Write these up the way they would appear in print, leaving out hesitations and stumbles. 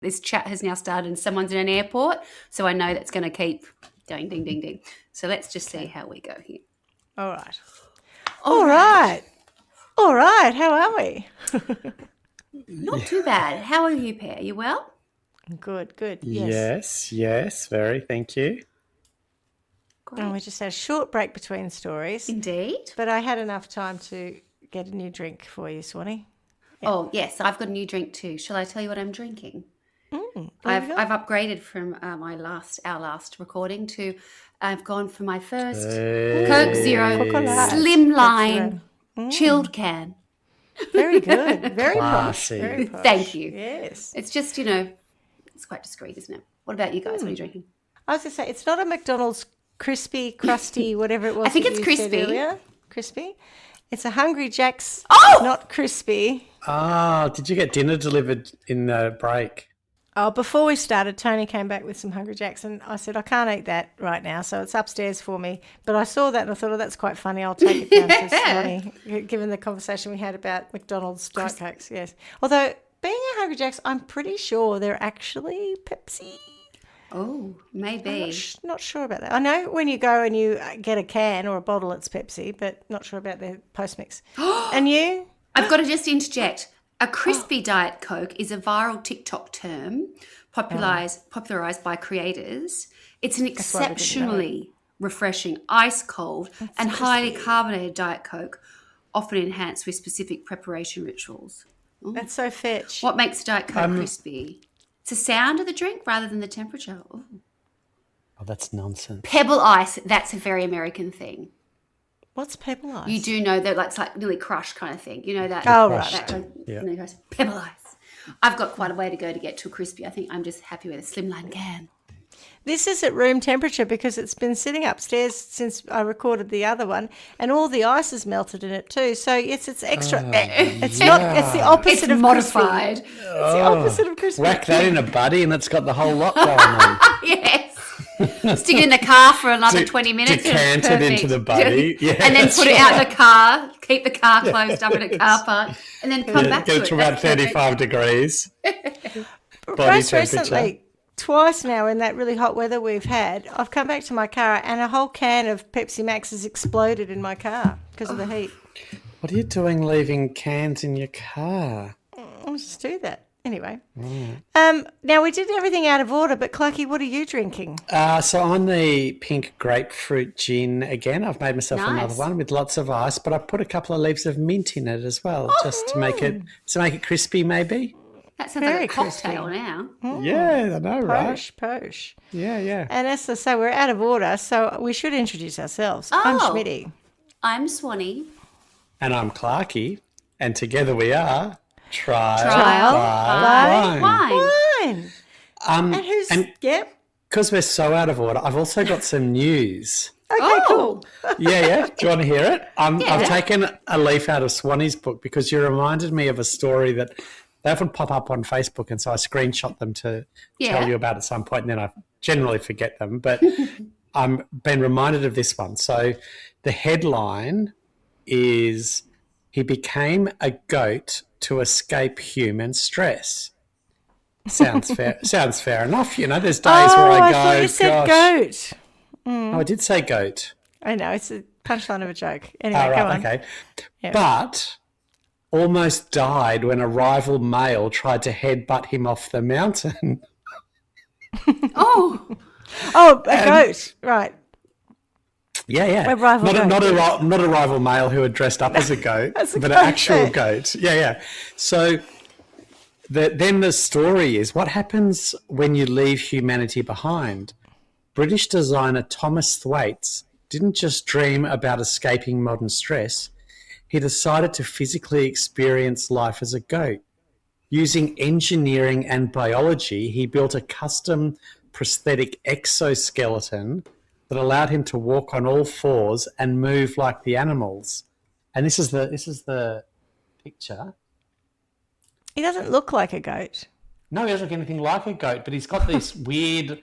this chat has now started and someone's in an airport, so I know that's going to keep going ding, ding, ding. So let's just see how we go here. All right. All right. All right. How are we? Not too bad. How are you, Pear? You well? Good, good. Yes. Yes, very. Thank you. Great. And we just had a short break between stories. Indeed. But I had enough time to get a new drink for you, Swanny. Yeah. Oh, yes. I've got a new drink too. Shall I tell you what I'm drinking? I've I've upgraded from our last recording to I've gone for my first Coke Zero Slimline chilled can. Very good. Very posh. Classy. Very posh. Thank you. Yes. It's just, it's quite discreet, isn't it? What about you guys? What are you drinking? I was going to say, it's not a McDonald's crispy, crusty, whatever it was. I think that it's you crispy. said earlier. Crispy. It's a Hungry Jack's, not crispy. Oh, did you get dinner delivered in the break? Oh, before we started, Tony came back with some Hungry Jacks and I said, I can't eat that right now, so it's upstairs for me. But I saw that and I thought, that's quite funny. I'll take it down to Swanny, given the conversation we had about McDonald's Diet Cokes, yes. Although, being a Hungry Jacks, I'm pretty sure they're actually Pepsi. Oh, maybe. I'm not sure about that. I know when you go and you get a can or a bottle, it's Pepsi, but not sure about their post-mix. And you? I've got to just interject. A crispy Diet Coke is a viral TikTok term popularised by creators. It's an exceptionally refreshing, ice-cold and highly carbonated Diet Coke, often enhanced with specific preparation rituals. Ooh. That's so fetch. What makes Diet Coke crispy? It's the sound of the drink rather than the temperature. Ooh. Oh, that's nonsense. Pebble ice, that's a very American thing. What's pebble ice? You do know that it's like nearly crushed kind of thing. You know that? Oh, right. That pebble ice. I've got quite a way to go to get to a crispy. I think I'm just happy with a slimline can. This is at room temperature because it's been sitting upstairs since I recorded the other one, and all the ice is melted in it too. So yes, it's extra. It's not. It's the opposite of modified. Crispy. It's the opposite of crispy. Whack that in a buddy, and it's got the whole lot going on. Yes. Stick it in the car for another 20 minutes. Decant it into the buddy. Yeah, and then put it out the car, keep the car closed up in a car park, and then come back to it. Get it to about 35 degrees. Most recently, twice now in that really hot weather we've had, I've come back to my car and a whole can of Pepsi Max has exploded in my car because of the heat. What are you doing leaving cans in your car? I'll just do that. Anyway, now we did everything out of order, but Clucky, what are you drinking? So I'm the pink grapefruit gin again. I've made myself another one with lots of ice, but I put a couple of leaves of mint in it as well, just to make it crispy, maybe. That sounds like a cocktail now. Yeah, I know, right? Posh. Yeah. And as I say, we're out of order, so we should introduce ourselves. I'm Schmitty. I'm Swanny. And I'm Clarky, and together we are Trial by Wine. And who's... Yep. Because we're so out of order, I've also got some news. Okay, cool. Yeah. Do you want to hear it? I've taken a leaf out of Swanny's book because you reminded me of a story that they often pop up on Facebook, and so I screenshot them to tell you about at some point, and then I generally forget them. But I'm been reminded of this one. So the headline is, "He became a goat to escape human stress." Sounds fair. Sounds fair enough. There's days where I go, thought you said goat. Oh, I did say goat. I know, it's a punchline of a joke. Anyway, go on. Okay. Yeah. But almost died when a rival male tried to headbutt him off the mountain. Oh, a goat, right. Yeah. A rival not a rival male who had dressed up as a goat, but an actual goat. Yeah. So then the story is, what happens when you leave humanity behind? British designer Thomas Thwaites didn't just dream about escaping modern stress. He decided to physically experience life as a goat. Using engineering and biology, he built a custom prosthetic exoskeleton that allowed him to walk on all fours and move like the animals. And this is the picture. He doesn't look like a goat. No, he doesn't look anything like a goat, but he's got these weird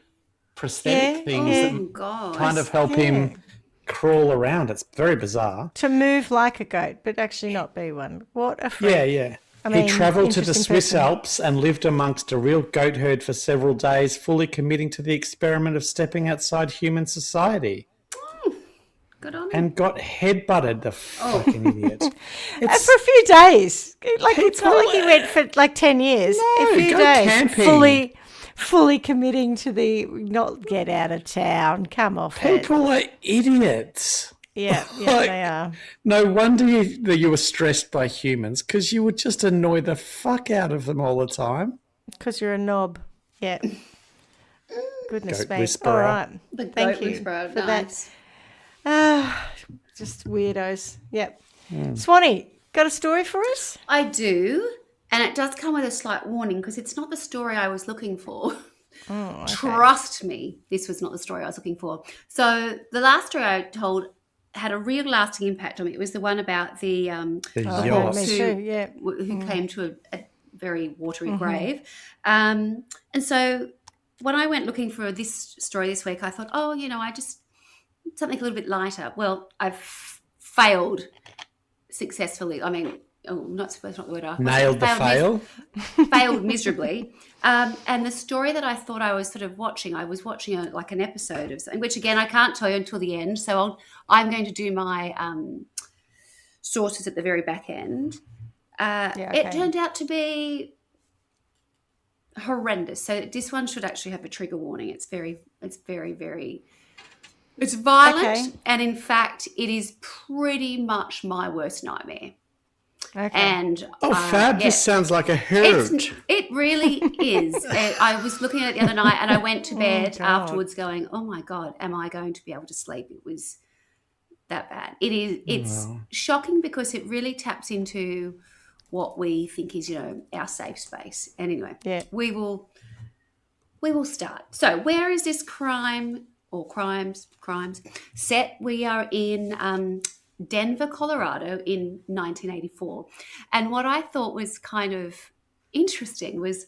prosthetic things that kind of help him crawl around. It's very bizarre. To move like a goat, but actually not be one. What a freak. Yeah. I He mean, travelled to the interesting Swiss person. Alps and lived amongst a real goat herd for several days, fully committing to the experiment of stepping outside human society. Good on him. And got headbutted, the fucking idiot. For a few days. Like, it's not like he went for like 10 years. No, a few go days. camping. Fully committing to the not get out of town. Come off it. People are idiots. Yeah, Like, they are. No wonder that you were stressed by humans, because you would just annoy the fuck out of them all the time. Because you're a knob. Yeah. Goodness Goat me. whisperer. All right. The Thank goat you whisperer, for nice. just weirdos. Yep. Swanny, got a story for us? I do, and it does come with a slight warning because it's not the story I was looking for. Oh, okay. Trust me, this was not the story I was looking for. So the last story I told had a real lasting impact on me. It was the one about the yacht. Me too, yeah. who came to a very watery grave. And so when I went looking for this story this week, I thought, I just something a little bit lighter. Well, I've failed successfully. I mean, that's not the word. Nailed the fail. Failed miserably. And the story that I thought I was sort of watching, I was watching like an episode of something, which again I can't tell you until the end. So I'm going to do my sources at the very back end. It turned out to be horrendous. So this one should actually have a trigger warning. It's very, very. It's violent, and in fact, it is pretty much my worst nightmare. Okay. And fab! yeah, This sounds like a herd. It really is. I was looking at it the other night, and I went to bed afterwards, going, "Oh my God, am I going to be able to sleep?" It was that bad. It is. It's shocking because it really taps into what we think is, our safe space. And anyway, we will start. So, where is this crime? Or crimes set? We are in Denver, Colorado in 1984. And what I thought was kind of interesting was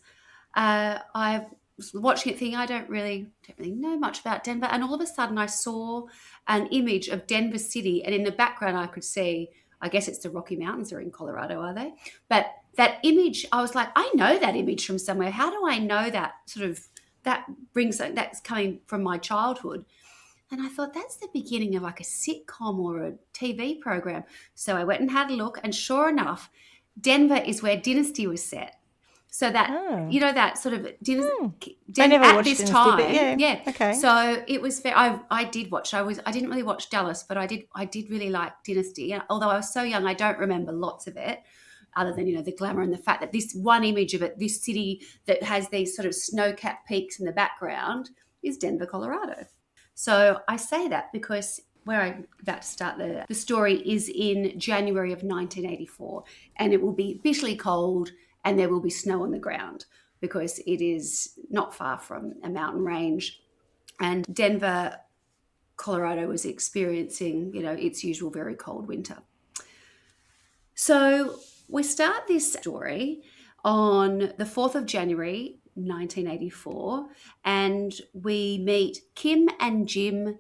I was watching it thinking I don't really know much about Denver. And all of a sudden I saw an image of Denver City, and in the background I could see, I guess it's the Rocky Mountains are in Colorado, are they? But that image, I was like, I know that image from somewhere. How do I know that that's coming from my childhood? And I thought that's the beginning of like a sitcom or a TV program. So I went and had a look, and sure enough, Denver is where Dynasty was set. So that that sort of Dynasty I never at watched this Dynasty, time, but yeah. Okay. So it was fair. I did watch. I didn't really watch Dallas, but I did really like Dynasty. And although I was so young, I don't remember lots of it, other than the glamour and the fact that this one image of it, this city that has these sort of snow-capped peaks in the background, is Denver, Colorado. So I say that because where I'm about to start the story is in January of 1984, and it will be bitterly cold and there will be snow on the ground because it is not far from a mountain range. And Denver, Colorado was experiencing, its usual very cold winter. So we start this story on the 4th of January, 1984, and we meet Kim and Jim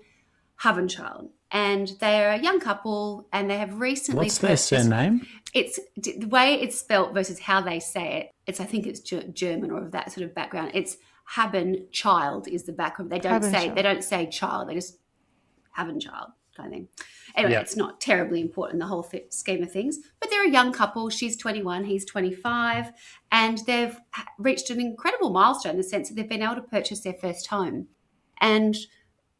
Havenchild, and they are a young couple, and they have recently. What's their surname? It's the way it's spelt versus how they say it. I think it's German or of that sort of background. It's Havenchild is the background. They don't say child. They just Havenchild kind of thing. Anyway, It's not terribly important in the whole scheme of things, but they're a young couple. She's 21, he's 25, and they've reached an incredible milestone in the sense that they've been able to purchase their first home. And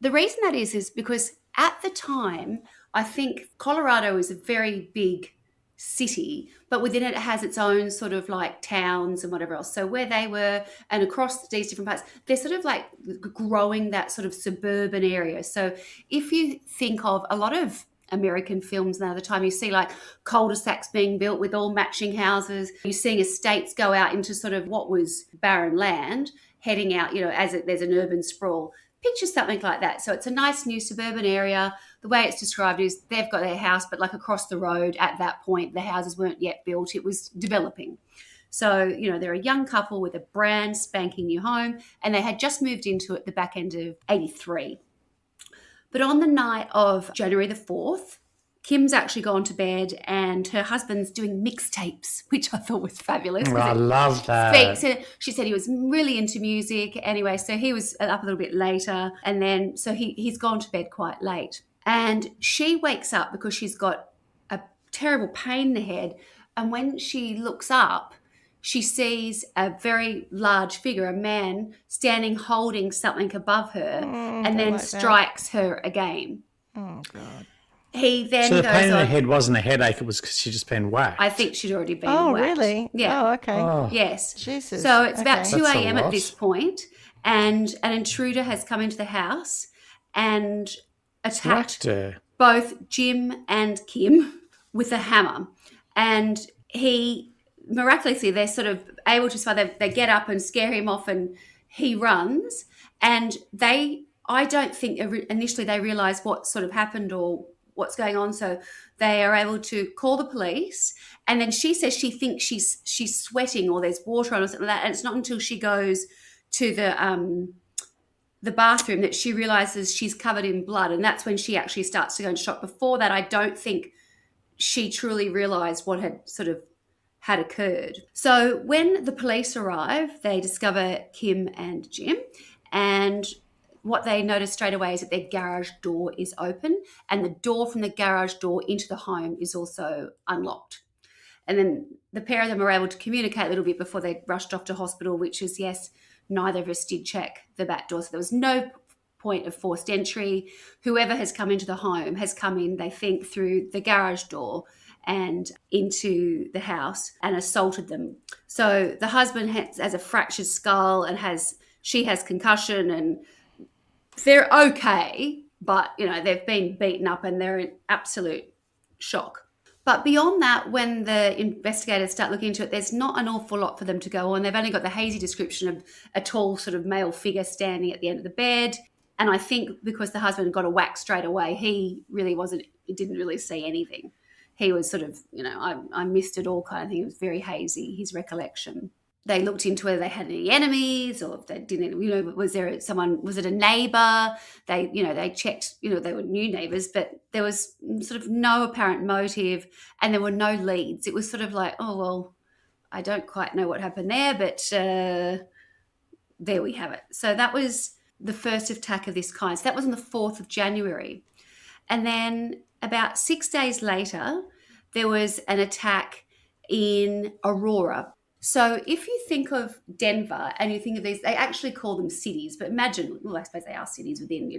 the reason that is because at the time, I think Colorado is a very big city, but within it has its own sort of like towns and whatever else. So where they were and across these different parts, they're sort of like growing that sort of suburban area. So if you think of a lot of American films now, the time you see like cul-de-sacs being built with all matching houses, you're seeing estates go out into sort of what was barren land, heading out, there's an urban sprawl. Picture something like that. So it's a nice new suburban area. The way it's described is they've got their house, but like across the road at that point, the houses weren't yet built. It was developing. So, they're a young couple with a brand spanking new home, and they had just moved into it the back end of 83. But on the night of January the 4th, Kim's actually gone to bed and her husband's doing mixtapes, which I thought was fabulous. I love that. She said he was really into music. Anyway, so he was up a little bit later, and then so he's gone to bed quite late. And she wakes up because she's got a terrible pain in the head. And when she looks up, she sees a very large figure, a man, standing holding something above her, and then strikes her again. Oh, God. He then so the goes pain in on, the head wasn't a headache, it was because she'd just been whacked. I think she'd already been Oh, whacked. really? Yeah. Oh, okay. Oh. Yes. Jesus. So it's about 2 That's a a.m. at lot. this point, and an intruder has come into the house and attacked Whacked her. both Jim and Kim with a hammer. And he, miraculously, they're sort of able to survive. They get up and scare him off, and he runs. And I don't think initially they realise what sort of happened or what's going on. So they are able to call the police. And then she says she thinks she's sweating or there's water on or something like that. And it's not until she goes to the bathroom that she realises she's covered in blood. And that's when she actually starts to go into shock. Before that, I don't think she truly realised what had occurred. So when the police arrive, they discover Kim and Jim, and what they notice straight away is that their garage door is open, and the door from the garage door into the home is also unlocked. And then the pair of them are able to communicate a little bit before they rushed off to hospital, which is, yes, neither of us did check the back door. So there was no point of forced entry. Whoever has come into the home has come in, they think, through the garage door and into the house and assaulted them. So the husband has a fractured skull and she has concussion, and they're okay, but they've been beaten up and they're in absolute shock. But beyond that, when the investigators start looking into it, there's not an awful lot for them to go on. They've only got the hazy description of a tall sort of male figure standing at the end of the bed. And I think because the husband got a whack straight away, he didn't really see anything. He was sort of, I missed it all kind of thing. It was very hazy, his recollection. They looked into whether they had any enemies, or if they didn't, was it a neighbour? They checked, they were new neighbours, but there was sort of no apparent motive and there were no leads. It was sort of like, oh, well, I don't quite know what happened there, but there we have it. So that was the first attack of this kind. So that was on the 4th of January. And then about 6 days later, there was an attack in Aurora. So if you think of Denver and you think of these, they actually call them cities, but imagine, well, I suppose they are cities within,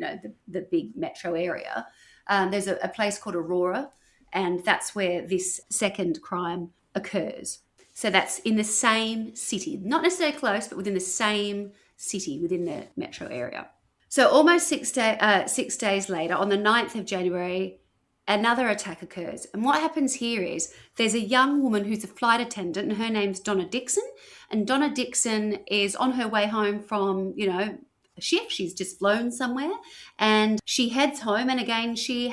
the big metro area. There's a place called Aurora, and that's where this second crime occurs. So that's in the same city, not necessarily close, but within the same city within the metro area. So almost 6 days later, on the 9th of January, another attack occurs. And what happens here is there's a young woman who's a flight attendant, and her name's Donna Dixon. And Donna Dixon is on her way home from, a shift. She's just flown somewhere, and she heads home. And again, she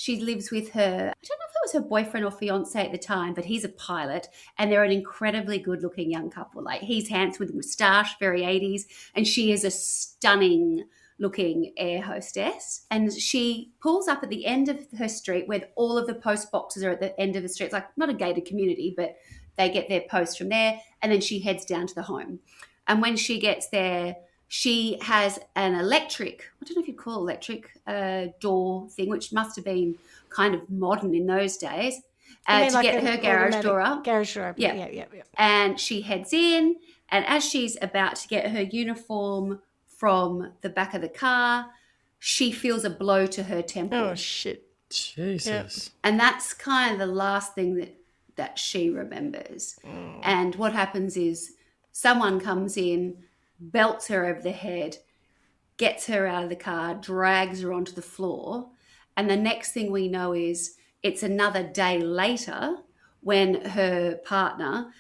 lives with her, I don't know if it was her boyfriend or fiance at the time, but he's a pilot, and they're an incredibly good looking young couple. Like, he's handsome with a moustache, very 80s, and she is a stunning looking air hostess. And she pulls up at the end of her street where all of the post boxes are at the end of the street. It's like not a gated community, but they get their post from there. And then she heads down to the home. And when she gets there, she has an electric, I don't know if you'd call it electric, door thing, which must have been kind of modern in those days, to like get her garage door up. Garage door open. Yeah. Yeah. And she heads in, and as she's about to get her uniform from the back of the car, she feels a blow to her temple. Oh, shit. Jesus. Yep. And that's kind of the last thing that she remembers. And what happens is someone comes in, belts her over the head, gets her out of the car, drags her onto the floor. And the next thing we know is it's another day later when her partner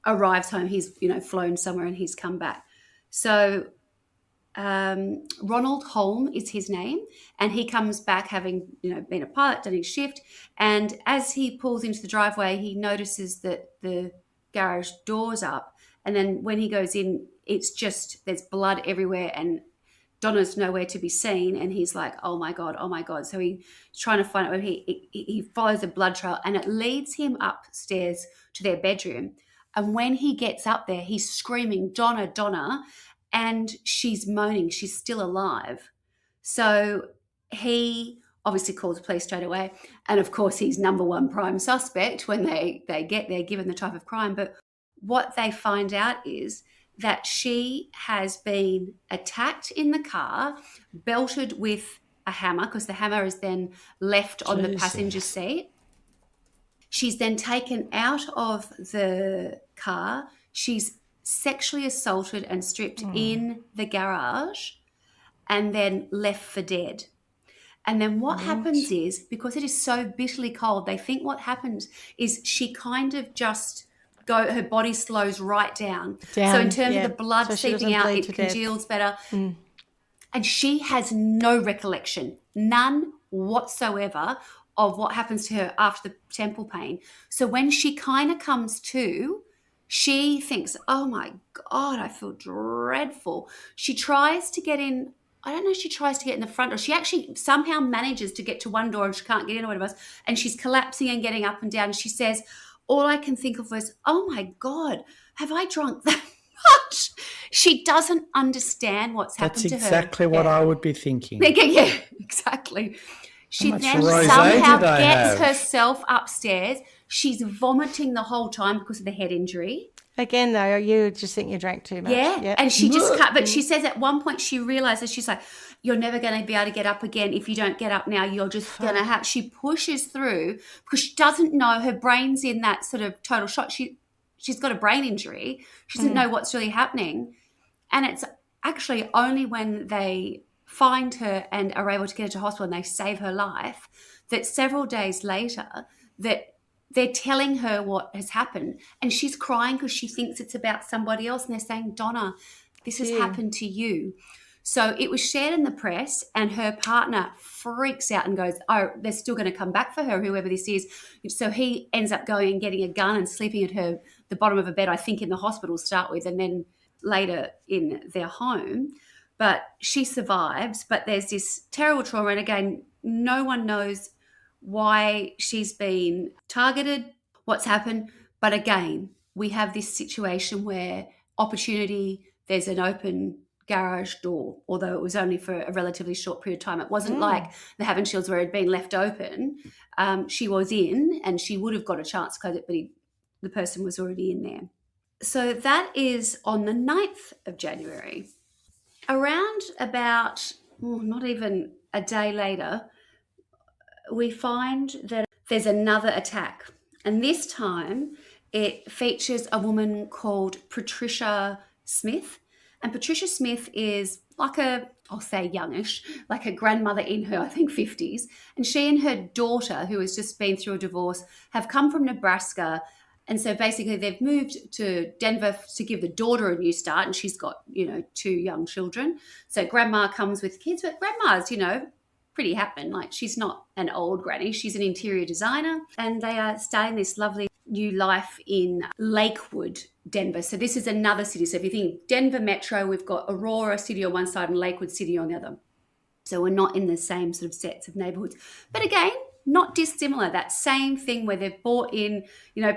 arrives home. He's, flown somewhere and he's come back. So Ronald Holm is his name, and he comes back having, been a pilot, done his shift. And as he pulls into the driveway, he notices that the garage door's up. And then when he goes in, it's just, there's blood everywhere, and Donna's nowhere to be seen, and he's like, oh my God, oh my God. So he's trying to find out where he follows a blood trail, and it leads him upstairs to their bedroom. And when he gets up there, he's screaming, Donna, Donna, and she's moaning. She's still alive. So he obviously calls the police straight away. And of course, he's number one prime suspect when they get there, given the type of crime. But what they find out is that she has been attacked in the car, belted with a hammer, because the hammer is then left on the passenger seat. She's then taken out of the car. She's sexually assaulted and stripped in the garage and then left for dead. And then what happens is, because it is so bitterly cold, they think what happens is she kind of just her body slows right down. So in terms of the blood seeping out, it congeals better. And she has no recollection, none whatsoever, of what happens to her after the temple pain. So when she kind of comes to, she thinks, oh my God, I feel dreadful. She tries to get in. I don't know if she tries to get in the front door. She actually somehow manages to get to one door and she can't get in or whatever else. And she's collapsing and getting up and down. And she says, all I can think of was, oh my God, have I drunk that much? She doesn't understand what's happened to her. That's exactly what I would be thinking. Yeah, exactly. She then somehow gets herself upstairs. She's vomiting the whole time because of the head injury. Again, though, you just think you drank too much. Yeah. And she just can't. But she says at one point she realizes, she's like, you're never going to be able to get up again. If you don't get up now, you're just going to have. She pushes through because she doesn't know. Her brain's in that sort of total shock. She's got a brain injury. She doesn't know what's really happening. And it's actually only when they find her and are able to get her to hospital and they save her life that several days later that they're telling her what has happened, and she's crying because she thinks it's about somebody else, and they're saying, Donna, this has happened to you. So it was shared in the press, and her partner freaks out and goes, oh, they're still going to come back for her, whoever this is. So he ends up going and getting a gun and sleeping at the bottom of a bed, I think in the hospital to start with, and then later in their home. But she survives, but there's this terrible trauma. And again, no one knows why she's been targeted, what's happened. But again, we have this situation where opportunity, there's an open garage door, although it was only for a relatively short period of time. It wasn't like the Havenshields where it had been left open. She was in and she would have got a chance to close it, but the person was already in there. So that is on the 9th of January. Around about, not even a day later, we find that there's another attack. And this time it features a woman called Patricia Smith. And Patricia Smith is like I'll say youngish, like a grandmother in her, I think, 50s. And she and her daughter, who has just been through a divorce, have come from Nebraska. And so basically they've moved to Denver to give the daughter a new start. And she's got, 2 young children. So grandma comes with kids, but grandma's, pretty happening. Like, she's not an old granny. She's an interior designer. And they are starting this lovely new life in Lakewood, Denver. So this is another city. So if you think Denver Metro, we've got Aurora City on one side and Lakewood City on the other. So we're not in the same sort of sets of neighborhoods. But again, not dissimilar. That same thing where they've bought in,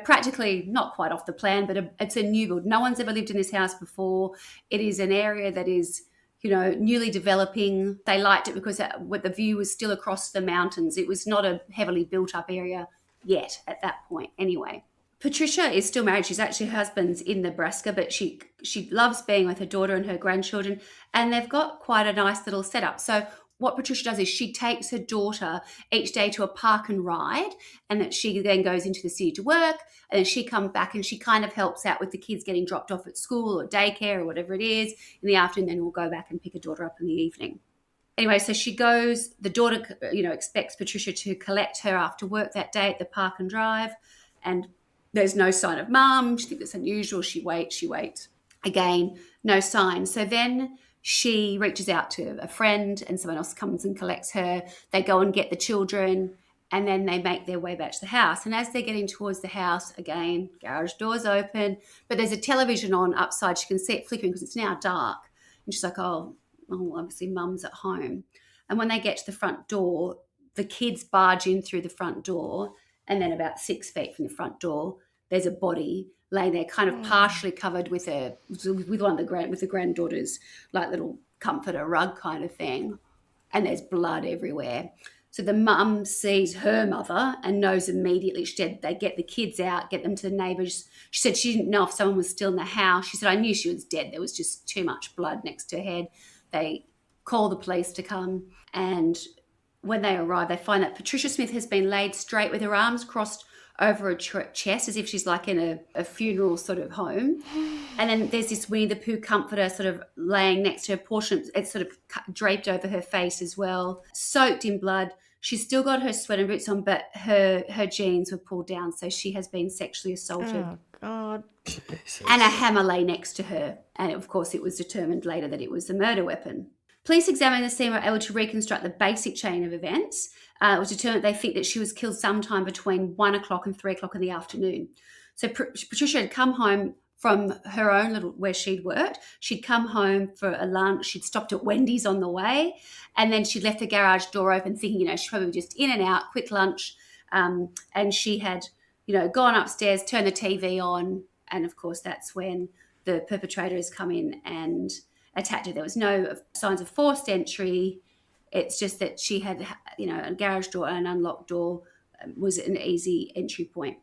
practically not quite off the plan, but it's a new build. No one's ever lived in this house before. It is an area that is, newly developing. They liked it because the view was still across the mountains. It was not a heavily built up area yet at that point anyway. Patricia is still married. She's actually, her husband's in Nebraska, but she loves being with her daughter and her grandchildren, and they've got quite a nice little setup. So what Patricia does is she takes her daughter each day to a park and ride, and that she then goes into the city to work, and then she comes back and she kind of helps out with the kids getting dropped off at school or daycare or whatever it is in the afternoon. Then we'll go back and pick her daughter up in the evening. Anyway, so she goes, the daughter, expects Patricia to collect her after work that day at the park and drive, and there's no sign of mum. She thinks it's unusual. She waits. Again, no sign. So then she reaches out to a friend and someone else comes and collects her. They go and get the children, and then they make their way back to the house. And as they're getting towards the house, again, garage door's open, but there's a television on upside. She can see it flickering because it's now dark. And she's like, oh, obviously mum's at home. And when they get to the front door, the kids barge in through the front door, and then about 6 feet from the front door, there's a body laying there, kind of partially covered with the granddaughter's like little comforter rug kind of thing, and there's blood everywhere. So the mum sees her mother and knows immediately. She said they get the kids out, get them to the neighbours. She said she didn't know if someone was still in the house. She said, I knew she was dead. There was just too much blood next to her head. They call the police to come, and when they arrive, they find that Patricia Smith has been laid straight with her arms crossed over her chest as if she's like in a funeral sort of home. And then there's this Winnie the Pooh comforter sort of laying next to her, portion, it's sort of draped over her face as well, soaked in blood. She's still got her sweater boots on, but her jeans were pulled down, so she has been sexually assaulted. Oh, God. Jesus. And a hammer lay next to her. And, of course, it was determined later that it was a murder weapon. Police examining the scene were able to reconstruct the basic chain of events. It was determined they think that she was killed sometime between 1 o'clock and 3 o'clock in the afternoon. So Patricia had come home from her own little, where she'd worked. She'd come home for a lunch. She'd stopped at Wendy's on the way. And then she'd left the garage door open thinking, she's probably just in and out, quick lunch. And she had, gone upstairs, turned the TV on. And, of course, that's when the perpetrators come in and attacked her. There was no signs of forced entry. It's just that she had, a garage door and an unlocked door was an easy entry point.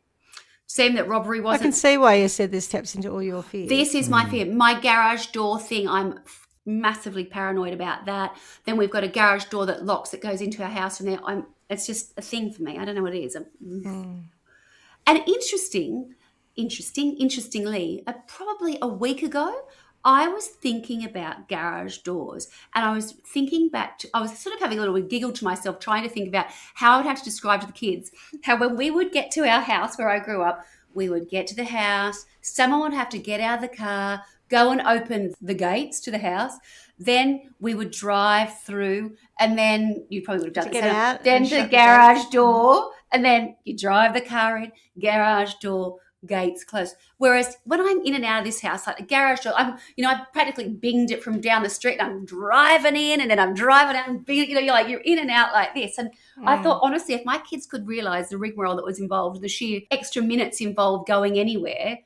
Seemed that robbery wasn't... I can see why you said this taps into all your fears. This is my fear. My garage door thing, I'm massively paranoid about that. Then we've got a garage door that locks, that goes into our house, and it's just a thing for me. I don't know what it is. And interestingly, probably a week ago, I was thinking about garage doors, and I was thinking back to, I was sort of having a little giggle to myself, trying to think about how I would have to describe to the kids how when we would get to our house where I grew up, we would get to the house, someone would have to get out of the car, go and open the gates to the house, then we would drive through, and then you probably would have done get out then and the shut the garage door, and then you drive the car in, garage door, gates closed. Whereas when I'm in and out of this house, like the garage door, I practically binged it from down the street, and I'm driving in, and then I'm driving out, and you're in and out like this. And I thought, honestly, if my kids could realise the rigmarole that was involved, the sheer extra minutes involved going anywhere,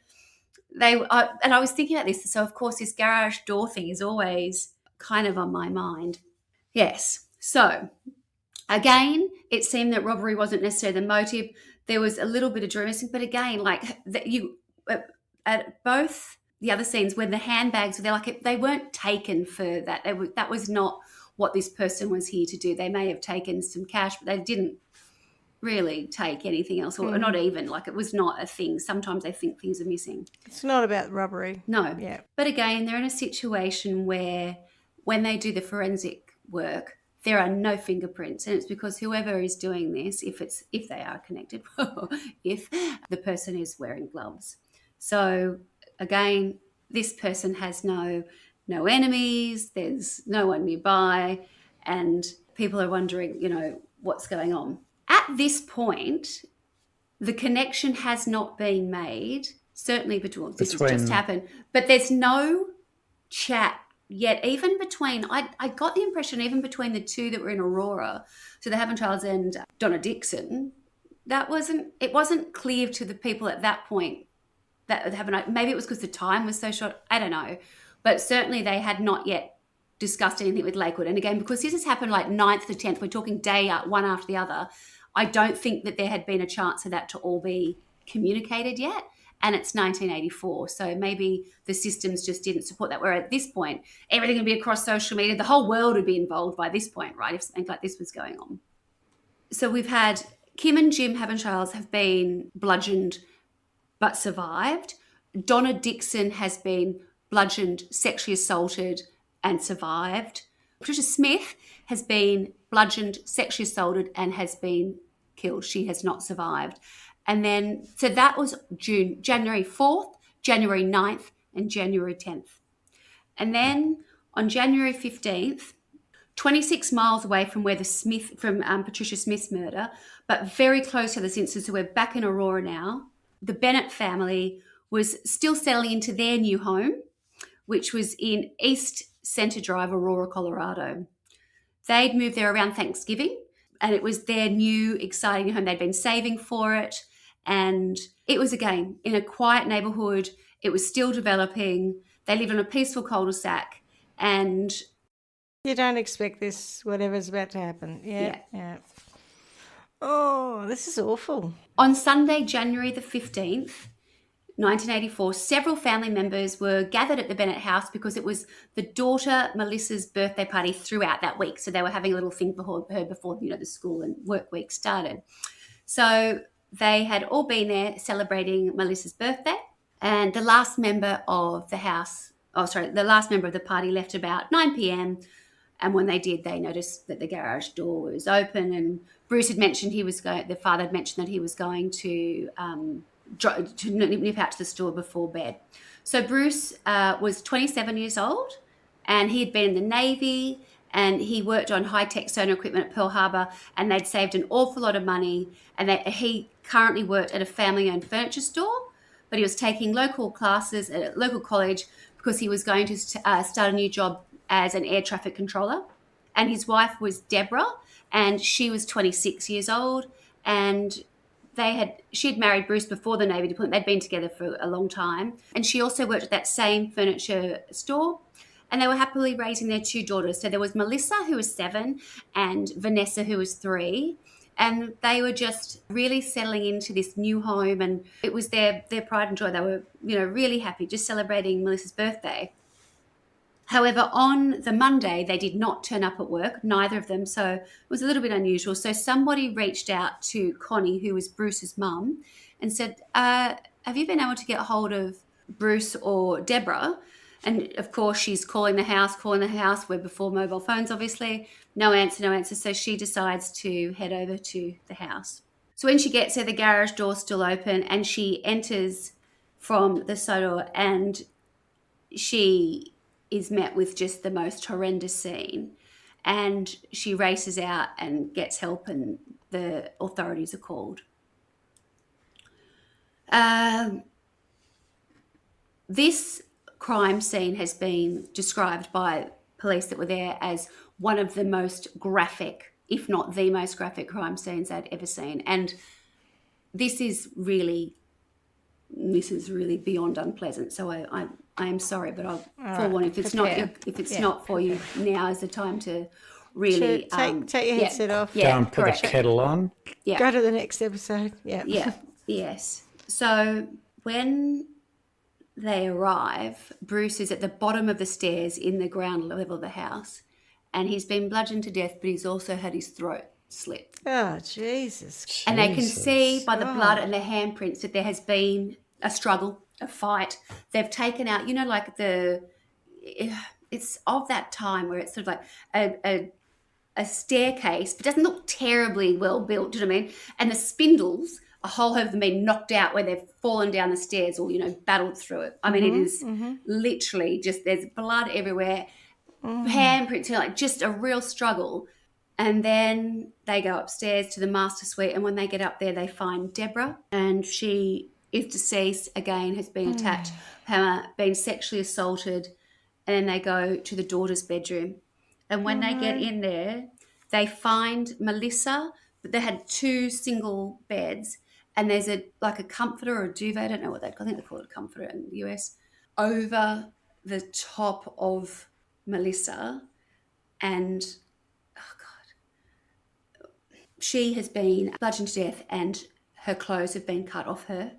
and I was thinking about this. So of course, this garage door thing is always kind of on my mind. Yes. So again, it seemed that robbery wasn't necessarily the motive. There was a little bit of jewelry missing, but again, like that, at both the other scenes where the handbags were there, like they weren't taken for that. That was not what this person was here to do. They may have taken some cash, but they didn't really take anything else, or not even, like it was not a thing. Sometimes they think things are missing. It's not about robbery. No. Yeah. But But again, they're in a situation where when they do the forensic work, there are no fingerprints, and it's because whoever is doing this, if they are connected, if the person is wearing gloves. So again, this person has no enemies, there's no one nearby, and people are wondering, what's going on. At this point, the connection has not been made, certainly between this has just happened, but there's no chat yet, even between, I got the impression even between the two that were in Aurora, so the Havenchilds and Donna Dixon, it wasn't clear to the people at that point that happened. Maybe it was because the time was so short, I don't know, but certainly they had not yet discussed anything with Lakewood. And again, because this has happened like 9th to 10th, we're talking day one after the other, I don't think that there had been a chance for that to all be communicated yet. And it's 1984, so maybe the systems just didn't support that. Where at this point, everything would be across social media. The whole world would be involved by this point, right, if something like this was going on. So we've had Kim and Jim Havenchilds have been bludgeoned but survived. Donna Dixon has been bludgeoned, sexually assaulted and survived. Patricia Smith has been bludgeoned, sexually assaulted and has been killed. She has not survived. And then, so that was January 4th, January 9th, and January 10th. And then on January 15th, 26 miles away from where Patricia Smith's murder, but very close to this instance, so we're back in Aurora now, the Bennett family was still settling into their new home, which was in East Center Drive, Aurora, Colorado. They'd moved there around Thanksgiving, and it was their new, exciting home. They'd been saving for it, and it was, again, in a quiet neighborhood. It was still developing. They lived on a peaceful cul-de-sac, and you don't expect this, whatever's about to happen. Yeah. Oh, this is awful. On Sunday, January the 15th, 1984, several family members were gathered at the Bennett house because it was the daughter Melissa's birthday party throughout that week. So they were having a little thing for her before, the school and work week started. So they had all been there celebrating Melissa's birthday, and the last member of the party left about 9 p.m. And when they did, they noticed that the garage door was open, and Bruce had mentioned the father had mentioned that he was going to nip out to the store before bed. So Bruce was 27 years old, and he had been in the Navy, and he worked on high-tech sonar equipment at Pearl Harbor, and they'd saved an awful lot of money, and he currently worked at a family-owned furniture store, but he was taking local classes at a local college because he was going to start a new job as an air traffic controller. And his wife was Deborah, and she was 26 years old, and she had married Bruce before the Navy deployment. They'd been together for a long time. And she also worked at that same furniture store, and they were happily raising their 2 daughters. So there was Melissa, who was 7, and Vanessa, who was 3. And they were just really settling into this new home, and it was their pride and joy. They were, really happy, just celebrating Melissa's birthday. However, on the Monday, they did not turn up at work, neither of them, so it was a little bit unusual. So somebody reached out to Connie, who was Bruce's mum, and said, have you been able to get hold of Bruce or Deborah? And, of course, she's calling the house, where before mobile phones, obviously. No answer. So she decides to head over to the house. So when she gets there, the garage door's still open, and she enters from the side door, and she is met with just the most horrendous scene, and she races out and gets help, and the authorities are called. This crime scene has been described by police that were there as one of the most graphic, if not the most graphic, crime scenes they'd ever seen. And this is really beyond unpleasant. So I am sorry, but I'll forewarn if it's not for you, now is the time to really take your headset off. Go and put the kettle on. Yeah. Go to the next episode. Yeah. Yes. So when they arrive, Bruce is at the bottom of the stairs in the ground level of the house, and he's been bludgeoned to death, but he's also had his throat slit. Oh, Jesus. And they can see by the blood and the handprints that there has been a struggle, a fight. They've taken out, it's of that time where it's sort of like a staircase, but doesn't look terribly well built, do you know what I mean? And the spindles, a whole heap of them been knocked out where they've fallen down the stairs or, battled through it. I mean, it is literally just, there's blood everywhere, handprints, like just a real struggle. And then they go upstairs to the master suite, and when they get up there, they find Deborah, and she is deceased, again, has been attacked, been sexually assaulted, and then they go to the daughter's bedroom. And when they get in there, they find Melissa, but they had 2 single beds, and there's a comforter or a duvet, I don't know what I think they call it a comforter in the US, over the top of Melissa, and she has been bludgeoned to death, and her clothes have been cut off her,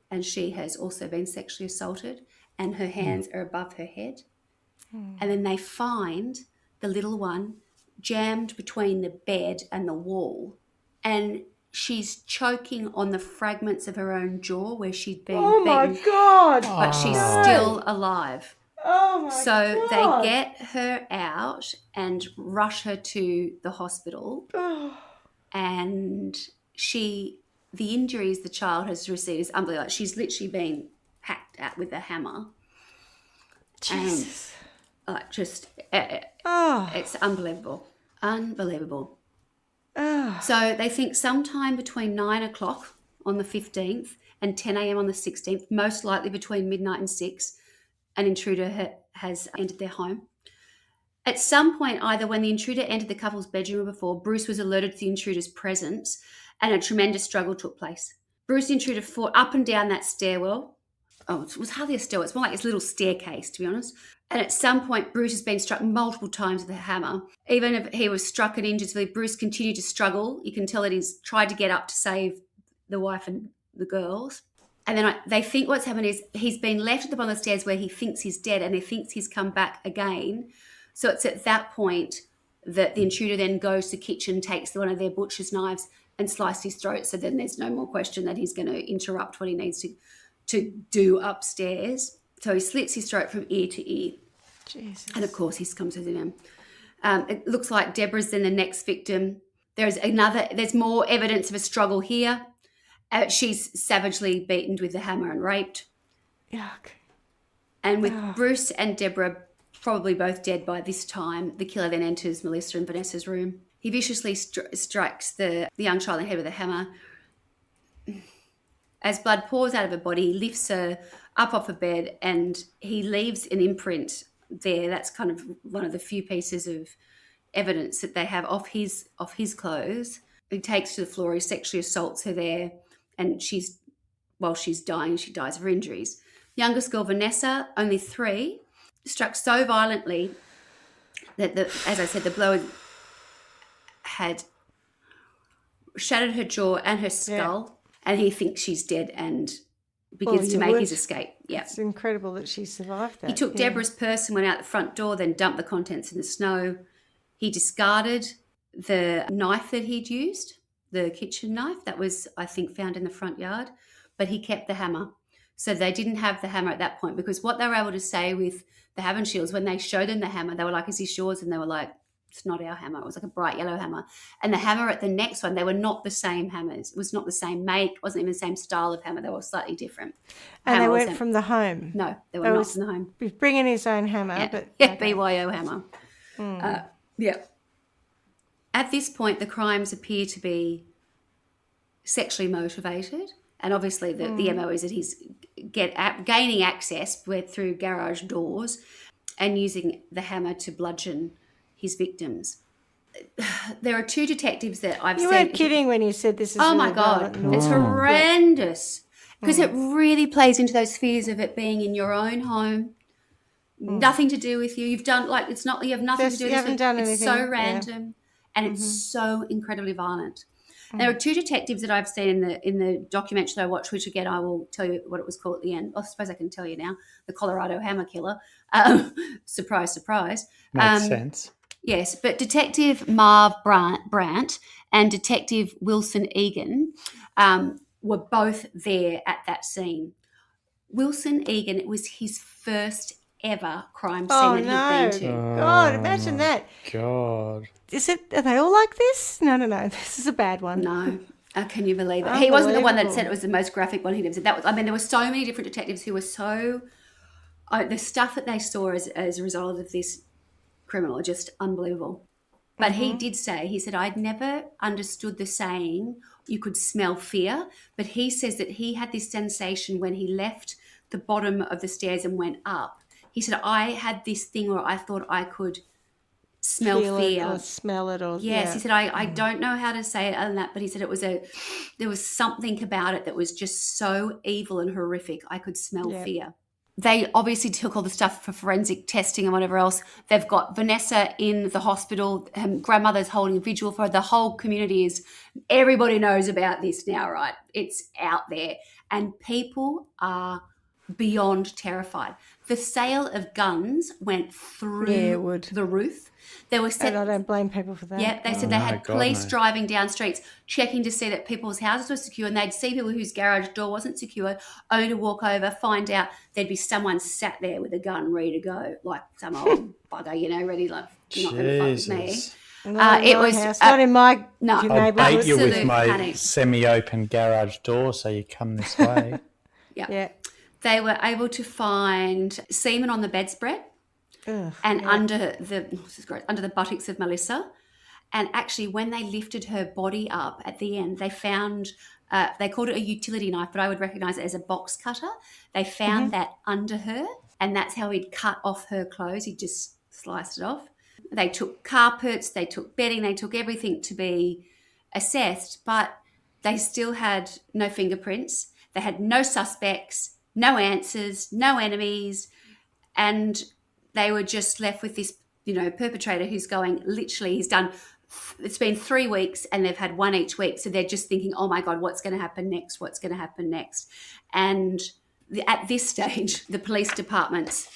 and she has also been sexually assaulted, and her hands are above her head. And then they find the little one jammed between the bed and the wall, and she's choking on the fragments of her own jaw where she'd been beaten. My God. But she's still alive. Oh, my So God. they get her out and rush her to the hospital. And the injuries the child has received is unbelievable. She's literally been hacked at with a hammer. Jesus. It's unbelievable. Unbelievable. So they think sometime between 9 o'clock on the 15th and 10 a.m. on the 16th, most likely between midnight and 6, an intruder has entered their home. At some point, either when the intruder entered the couple's bedroom or before, Bruce was alerted to the intruder's presence and a tremendous struggle took place. Bruce, the intruder, fought up and down that stairwell. Oh, it was hardly a stairwell. It's more like this little staircase, to be honest. And at some point, Bruce has been struck multiple times with a hammer. Even if he was struck and injured severely, Bruce continued to struggle. You can tell that he's tried to get up to save the wife and the girls. And then they think what's happened is he's been left at the bottom of the stairs where he thinks he's dead and he thinks he's come back again. So it's at that point that the intruder then goes to the kitchen, takes one of their butcher's knives and slices his throat. So then there's no more question that he's going to interrupt what he needs to do upstairs. So he slits his throat from ear to ear. Jesus. And, of course, he comes with him. It looks like Deborah's then the next victim. There's more evidence of a struggle here. She's savagely beaten with the hammer and raped. Yuck. And with Bruce and Deborah probably both dead by this time, the killer then enters Melissa and Vanessa's room. He viciously strikes the young child in the head with a hammer. As blood pours out of her body, he lifts her up off a bed and he leaves an imprint there. That's kind of one of the few pieces of evidence that they have off his clothes. He takes her to the floor, he sexually assaults her there, and while she's dying, she dies of her injuries. Youngest girl, Vanessa, only 3, struck so violently that, as I said, the blow had shattered her jaw and her skull, and he thinks she's dead and begins to make his escape. Yeah, it's incredible that she survived that. He took Deborah's purse and went out the front door, then dumped the contents in the snow. He discarded the knife that he'd used, the kitchen knife that was, I think, found in the front yard, but he kept the hammer. So they didn't have the hammer at that point, because what they were able to say with the Havenshields, when they showed them the hammer, they were like, "Is this yours?" And they were like, "It's not our hammer." It was like a bright yellow hammer. And the hammer at the next one, they were not the same hammers. It was not the same make, wasn't even the same style of hammer. They were slightly different. And they weren't from the home? No, they were not from the home. He's bringing his own hammer. Yeah, but okay. BYO hammer. Yeah. At this point, the crimes appear to be sexually motivated. And obviously the MO is that he's gaining access through garage doors and using the hammer to bludgeon his victims. There are 2 detectives that I've seen. You weren't kidding when you said this is Oh, really my God. violent. It's horrendous. Because it really plays into those fears of it being in your own home, nothing to do with you. You've done, like, it's not, you have nothing to do with it. You haven't done It's anything. so random and it's so incredibly violent. There are 2 detectives that I've seen in the documentary that I watched, which again I will tell you what it was called at the end. I suppose I can tell you now. The Colorado Hammer Killer. Surprise, surprise. Makes sense. Yes, but Detective Marv Brandt and Detective Wilson Egan were both there at that scene. Wilson Egan, it was his first ever crime scene that he'd been to. God, imagine that. God. Are they all like this? No. This is a bad one. No. Can you believe it? He wasn't the one that said it was the most graphic one he'd ever said. There were so many different detectives who were so... the stuff that they saw as a result of this criminal are just unbelievable. But he did say, he said, "I'd never understood the saying, you could smell fear." But he says that he had this sensation when he left the bottom of the stairs and went up. He said, "I had this thing where I thought I could smell fear or smell it, or he said, I don't know how to say it other than that, but he said there was something about it that was just so evil and horrific. I could smell fear." They obviously took all the stuff for forensic testing and whatever else. They've got Vanessa in the hospital. Grandmother's holding a vigil for her. The whole community everybody knows about this now, right? It's out there. And people are beyond terrified. The sale of guns went through the roof. They were and I don't blame people for that. Yeah, they said they had police driving down streets checking to see that people's houses were secure, and they'd see people whose garage door wasn't secure, only to walk over, find out there'd be someone sat there with a gun ready to go, like some old bugger, ready, like, you're not going to fuck with me. It was not in my neighbourhood. I'll bait you with my panic. semi-open garage door, so you come this way. Yeah. They were able to find semen on the bedspread. Under the buttocks of Melissa. And actually, when they lifted her body up at the end, they found, they called it a utility knife, but I would recognise it as a box cutter. They found that under her, and that's how he'd cut off her clothes. He just sliced it off. They took carpets, they took bedding, they took everything to be assessed, but they still had no fingerprints. They had no suspects, no answers, no enemies, and they were just left with this, perpetrator who's going, literally, it's been 3 weeks and they've had one each week. So they're just thinking, oh my God, what's going to happen next? What's going to happen next? And at this stage, the police departments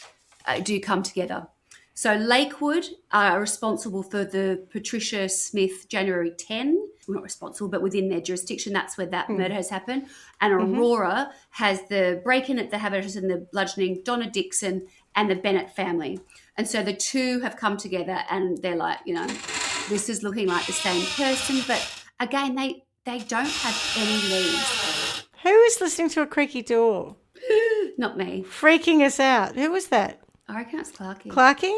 do come together. So Lakewood are responsible for the Patricia Smith January 10. Well, not responsible, but within their jurisdiction, that's where that murder has happened. And Aurora has the break-in at the Habitus and the bludgeoning, Donna Dixon and the Bennett family. And so the two have come together and they're like, this is looking like the same person. But again, they don't have any leads. Who is listening to a creaky door? Not me. Freaking us out. Who was that? I reckon it's Clarky. Clarky?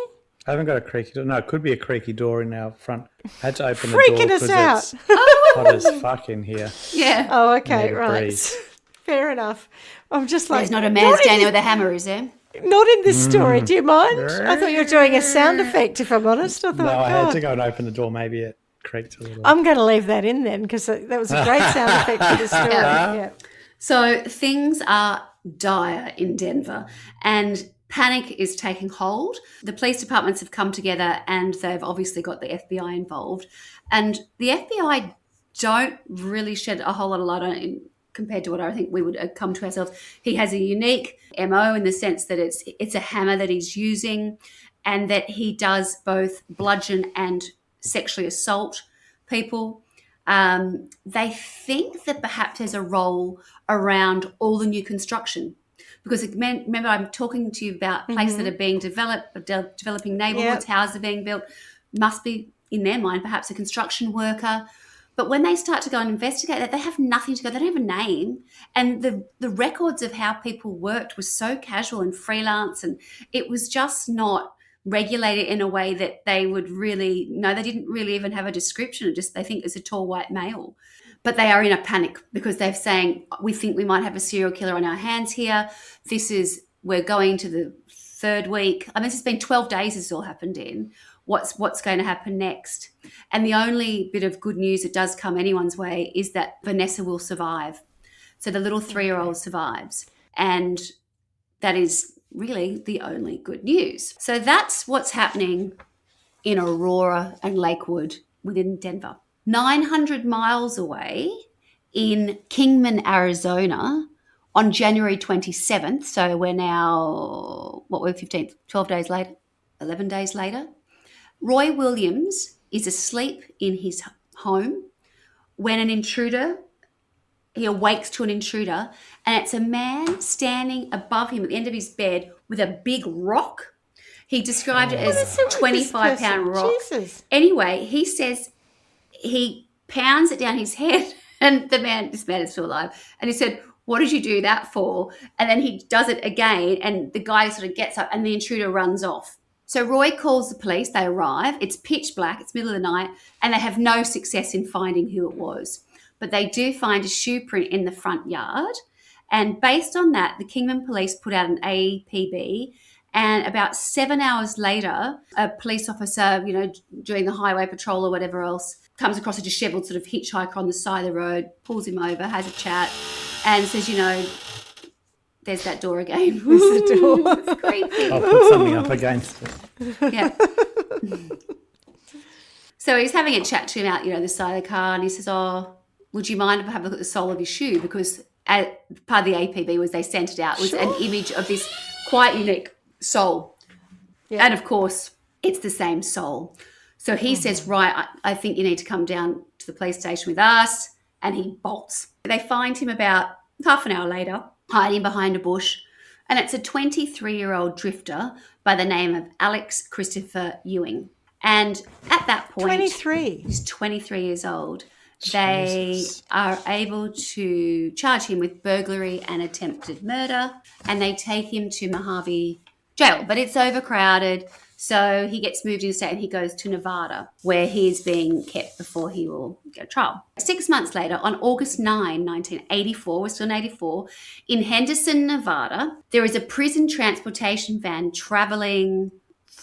I haven't got a creaky door. No, it could be a creaky door in our front. I had to open the Freaking door us because out. it's hot as fuck in here. Yeah. Oh, okay, Yeah, right. breathe. Fair enough. I'm just like... There's not a man standing with a hammer, is there? Not in this story. Do you mind? I thought you were doing a sound effect, if I'm honest. I thought, No, I had God. to go and open the door. Maybe it creaked a little. I'm going to leave that in then because that was a great sound effect for the story. Yeah. So things are dire in Denver and panic is taking hold. The police departments have come together and they've obviously got the FBI involved. And the FBI don't really shed a whole lot of light on it compared to what I think we would come to ourselves. He has a unique MO in the sense that it's a hammer that he's using and that he does both bludgeon and sexually assault people. They think that perhaps there's a role around all the new construction. Because remember, I'm talking to you about places that are being developed, developing neighbourhoods, houses are being built, must be, in their mind, perhaps a construction worker. But when they start to go and investigate that, they have nothing to go. They don't have a name. And the records of how people worked was so casual and freelance, and it was just not regulated in a way that they would really know. They didn't really even have a description. They think it's a tall white male. But they are in a panic because they're saying, we think we might have a serial killer on our hands here. We're going to the third week. I mean, this has been 12 days this all happened in. What's going to happen next? And the only bit of good news that does come anyone's way is that Vanessa will survive. So the little 3-year-old survives. And that is really the only good news. So that's what's happening in Aurora and Lakewood within Denver. 900 miles away in Kingman, Arizona, on January 27th, so we're now, we're 15th, 12 days later, 11 days later, Roy Williams is asleep in his home when he awakes to an intruder, and it's a man standing above him at the end of his bed with a big rock. He described it as a 25-pound rock. Jesus. Anyway, he says he pounds it down his head, and this man is still alive, and he said, what did you do that for? And then he does it again, and the guy sort of gets up and the intruder runs off. So Roy calls the police. They arrive. It's pitch black. It's middle of the night, and they have no success in finding who it was. But they do find a shoe print in the front yard, and based on that, the Kingman police put out an APB. And about 7 hours later, a police officer, doing the highway patrol or whatever else, comes across a disheveled sort of hitchhiker on the side of the road, pulls him over, has a chat, and says, there's that door again. There's the door. It's creepy. I'll put something up against it. Yeah. So he's having a chat to him out, the side of the car, and he says, oh, would you mind if I have a look at the sole of your shoe? Because part of the APB was they sent it out. It was an image of this quite unique sole. Yeah. And, of course, it's the same sole. So he says, right, I think you need to come down to the police station with us, and he bolts. They find him about half an hour later, hiding behind a bush, and it's a 23-year-old drifter by the name of Alex Christopher Ewing. And at that point... 23. He's 23 years old. They are able to charge him with burglary and attempted murder, and they take him to Mojave jail. But it's overcrowded, so he gets moved interstate and he goes to Nevada, where he is being kept before he will go to trial. 6 months later, on August 9, 1984, we're still in 84, in Henderson, Nevada, there is a prison transportation van traveling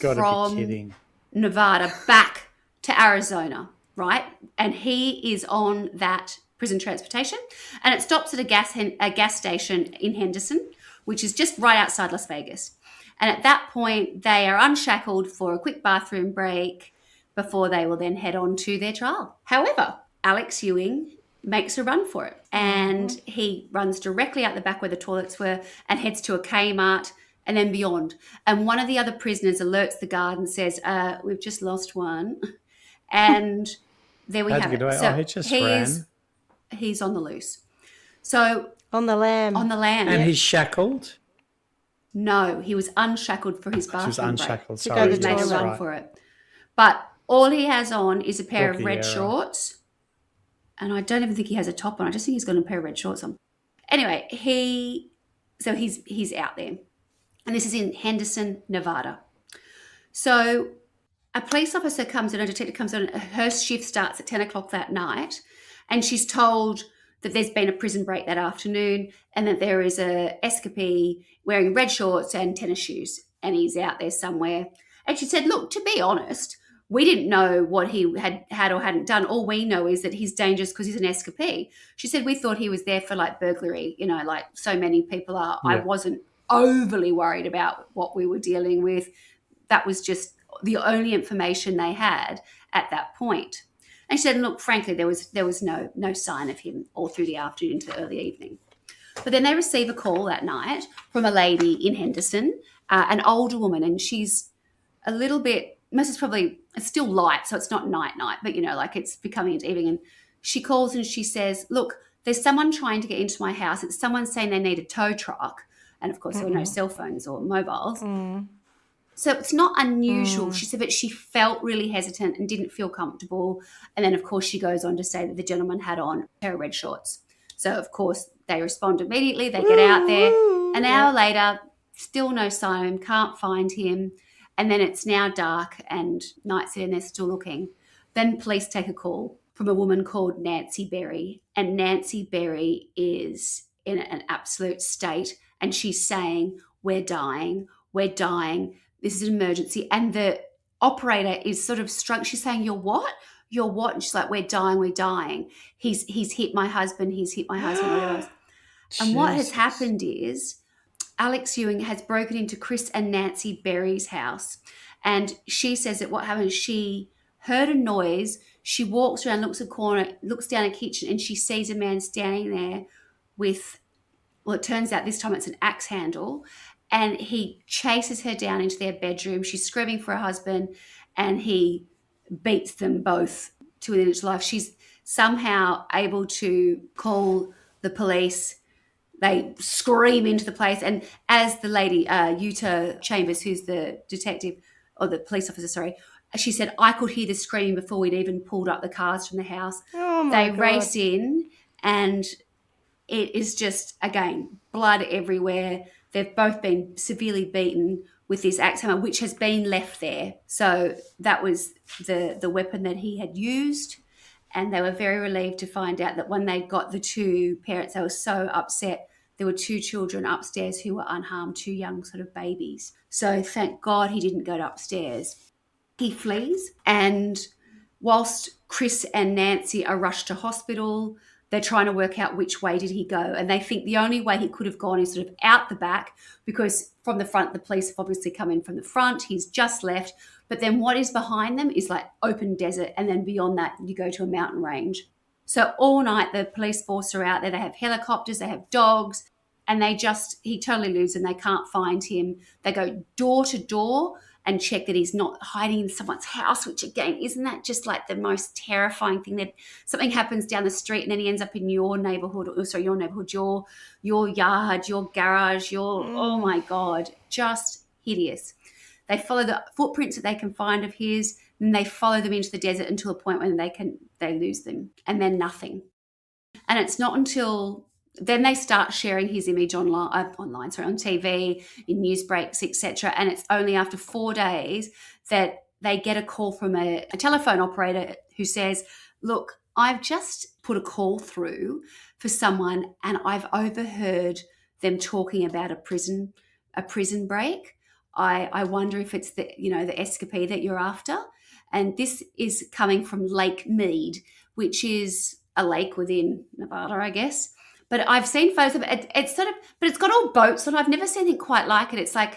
Gotta from... be kidding. Nevada back to Arizona, right? And he is on that prison transportation, and it stops at a gas station in Henderson, which is just right outside Las Vegas. And at that point, they are unshackled for a quick bathroom break before they will then head on to their trial. However, Alex Ewing makes a run for it, and he runs directly out the back where the toilets were and heads to a Kmart and then beyond. And one of the other prisoners alerts the guard and says, we've just lost one. And there we How'd have you it. get away? So Oh, he just ran. he's on the loose. So On the lam. on the lam. And he's shackled. No, he was unshackled for his She bathroom was unshackled. To go Sorry, to break. He the made a toilet. run right. for it. But all he has on is a pair of Rookie red error. shorts. And I don't even think he has a top on. I just think he's got a pair of red shorts on. Anyway, he's out there. And this is in Henderson, Nevada. So a police officer comes in, a detective comes in, her shift starts at 10 o'clock that night, and she's told that there's been a prison break that afternoon and that there is a escapee wearing red shorts and tennis shoes, and he's out there somewhere. And she said, look, to be honest, we didn't know what he had or hadn't done. All we know is that he's dangerous because he's an escapee. She said, we thought he was there for like burglary, like so many people are. I Yeah. wasn't overly worried about what we were dealing with. That was just the only information they had at that point. And she said, look, frankly, there was no sign of him all through the afternoon to the early evening. But then they receive a call that night from a lady in Henderson, an older woman, and she's a little bit, it's still light, so it's not night, but it's becoming into evening. And she calls and she says, look, there's someone trying to get into my house. It's someone saying they need a tow truck. And of course, there were no cell phones or mobiles. So it's not unusual. She said, but she felt really hesitant and didn't feel comfortable. And then, of course, she goes on to say that the gentleman had on a pair of red shorts. So, of course, they respond immediately. They get out there. An hour later, still no sign of him, can't find him. And then it's now dark and night's in and they're still looking. Then police take a call from a woman called Nancy Berry. And Nancy Berry is in an absolute state. And she's saying, we're dying. This is an emergency. And the operator is sort of struck. She's saying, you're what? You're what? And she's like, we're dying. He's hit my husband. Whatever else. And what has happened is Alex Ewing has broken into Chris and Nancy Berry's house. And she says that what happened is she heard a noise. She walks around, looks at a corner, looks down a kitchen, and she sees a man standing there with, well, it turns out this time it's an axe handle. And he chases her down into their bedroom. She's screaming for her husband, and he beats them both to within its life. She's somehow able to call the police. They scream into the place. And as the lady, Utah Chambers, who's the detective, or the police officer, sorry, she said, I could hear the screaming before we'd even pulled up the cars from the house. Oh my God. Race in, and it is just, again, blood everywhere. They've both been severely beaten with this axe hammer, which has been left there. So that was the weapon that he had used. And they were very relieved to find out that when they got the two parents, they were so upset. There were two children upstairs who were unharmed, two young sort of babies. So thank God he didn't go upstairs. He flees, and whilst Chris and Nancy are rushed to hospital, they're trying to work out which way did he go. And they think the only way he could have gone is sort of out the back, because from the front, the police have obviously come in from the front. He's just left. But then what is behind them is like open desert. And then beyond that, you go to a mountain range. So all night, the police force are out there. They have helicopters, they have dogs, and he totally loses and they can't find him. They go door to door and check that he's not hiding in someone's house, which again, isn't that just like the most terrifying thing, that something happens down the street and then he ends up in your neighborhood, your yard, your garage, oh my God, just hideous. They follow the footprints that they can find of his, and they follow them into the desert until a point when they lose them, and then nothing. And it's not until then they start sharing his image on TV, in news breaks, etc. And it's only after 4 days that they get a call from a telephone operator who says, look, I've just put a call through for someone and I've overheard them talking about a prison break. I wonder if it's the escapee that you're after. And this is coming from Lake Mead, which is a lake within Nevada, I guess. But I've seen photos of it. It's sort of, but it's got all boats, and I've never seen anything quite like it. It's like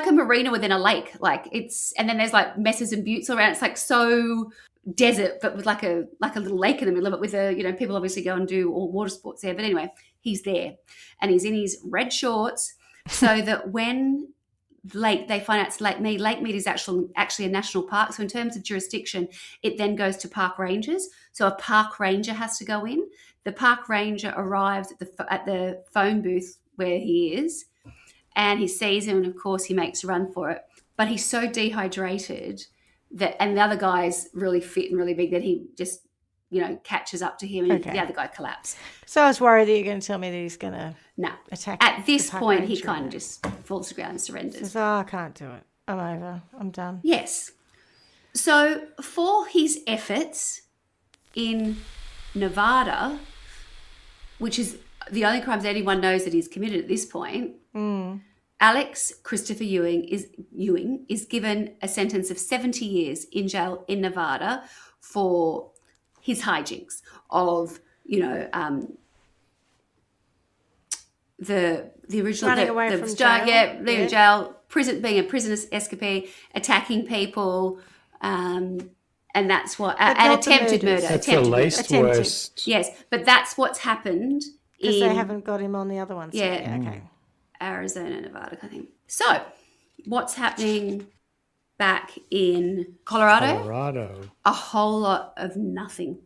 a marina within a lake. And then there's like messes and buttes around. It's like so desert, but with like a little lake in the middle of it. With people obviously go and do all water sports there. But anyway, he's there, and he's in his red shorts, so that when they find out it's Lake Mead. Lake Mead is actually a national park. So in terms of jurisdiction, it then goes to park rangers. So a park ranger has to go in. The park ranger arrives at the phone booth where he is, and he sees him, and of course he makes a run for it. But he's so dehydrated and the other guy's really fit and really big that he just catches up to him, and the other guy collapses. So I was worried that you're going to tell me that he's going to attack. At this point, he kind of just falls to the ground and surrenders. Says, I can't do it. I'm over. I'm done. Yes. So for his efforts in Nevada, which is the only crimes anyone knows that he's committed at this point, Alex Christopher Ewing is given a sentence of 70 years in jail in Nevada for his hijinks of, the original, running away from jail. Leaving jail, being a prison escapee, attacking people, and that's what an attempted murder. That's the least worst. Yes, but that's what's happened because they haven't got him on the other ones. Yeah, okay. Arizona, Nevada, I think. So, what's happening back in Colorado? A whole lot of nothing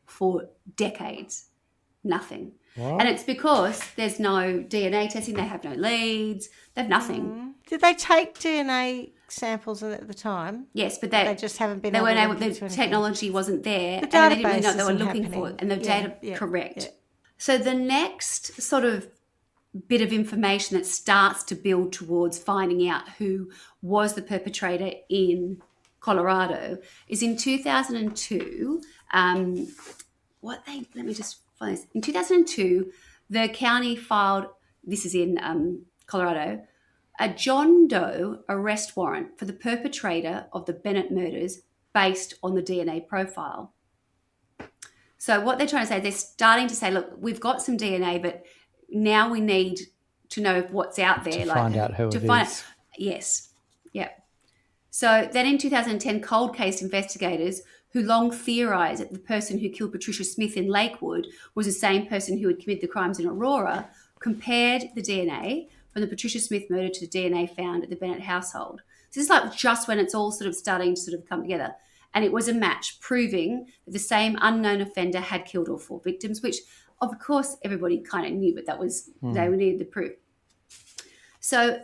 for decades. Nothing. What? And it's because there's no DNA testing. They have no leads. They have nothing. Did they take DNA samples at the time? Yes, but they just haven't been. They weren't able. The technology wasn't there, the and they didn't really know database what they were isn't looking happening. for, and the data correct. Yeah. So the next sort of bit of information that starts to build towards finding out who was the perpetrator in Colorado is in 2002. Let me just find this. In 2002, the county filed, this is in Colorado, a John Doe arrest warrant for the perpetrator of the Bennett murders based on the DNA profile. So what they're trying to say, they're starting to say, look, we've got some DNA, but now we need to know what's out there. To find out who it is. Yes. Yeah. So then in 2010, cold case investigators who long theorised that the person who killed Patricia Smith in Lakewood was the same person who had committed the crimes in Aurora, compared the DNA from the Patricia Smith murder to the DNA found at the Bennett household. So this is like just when it's all sort of starting to sort of come together. And it was a match proving that the same unknown offender had killed all four victims, which of course everybody kind of knew, but that was they needed the proof. So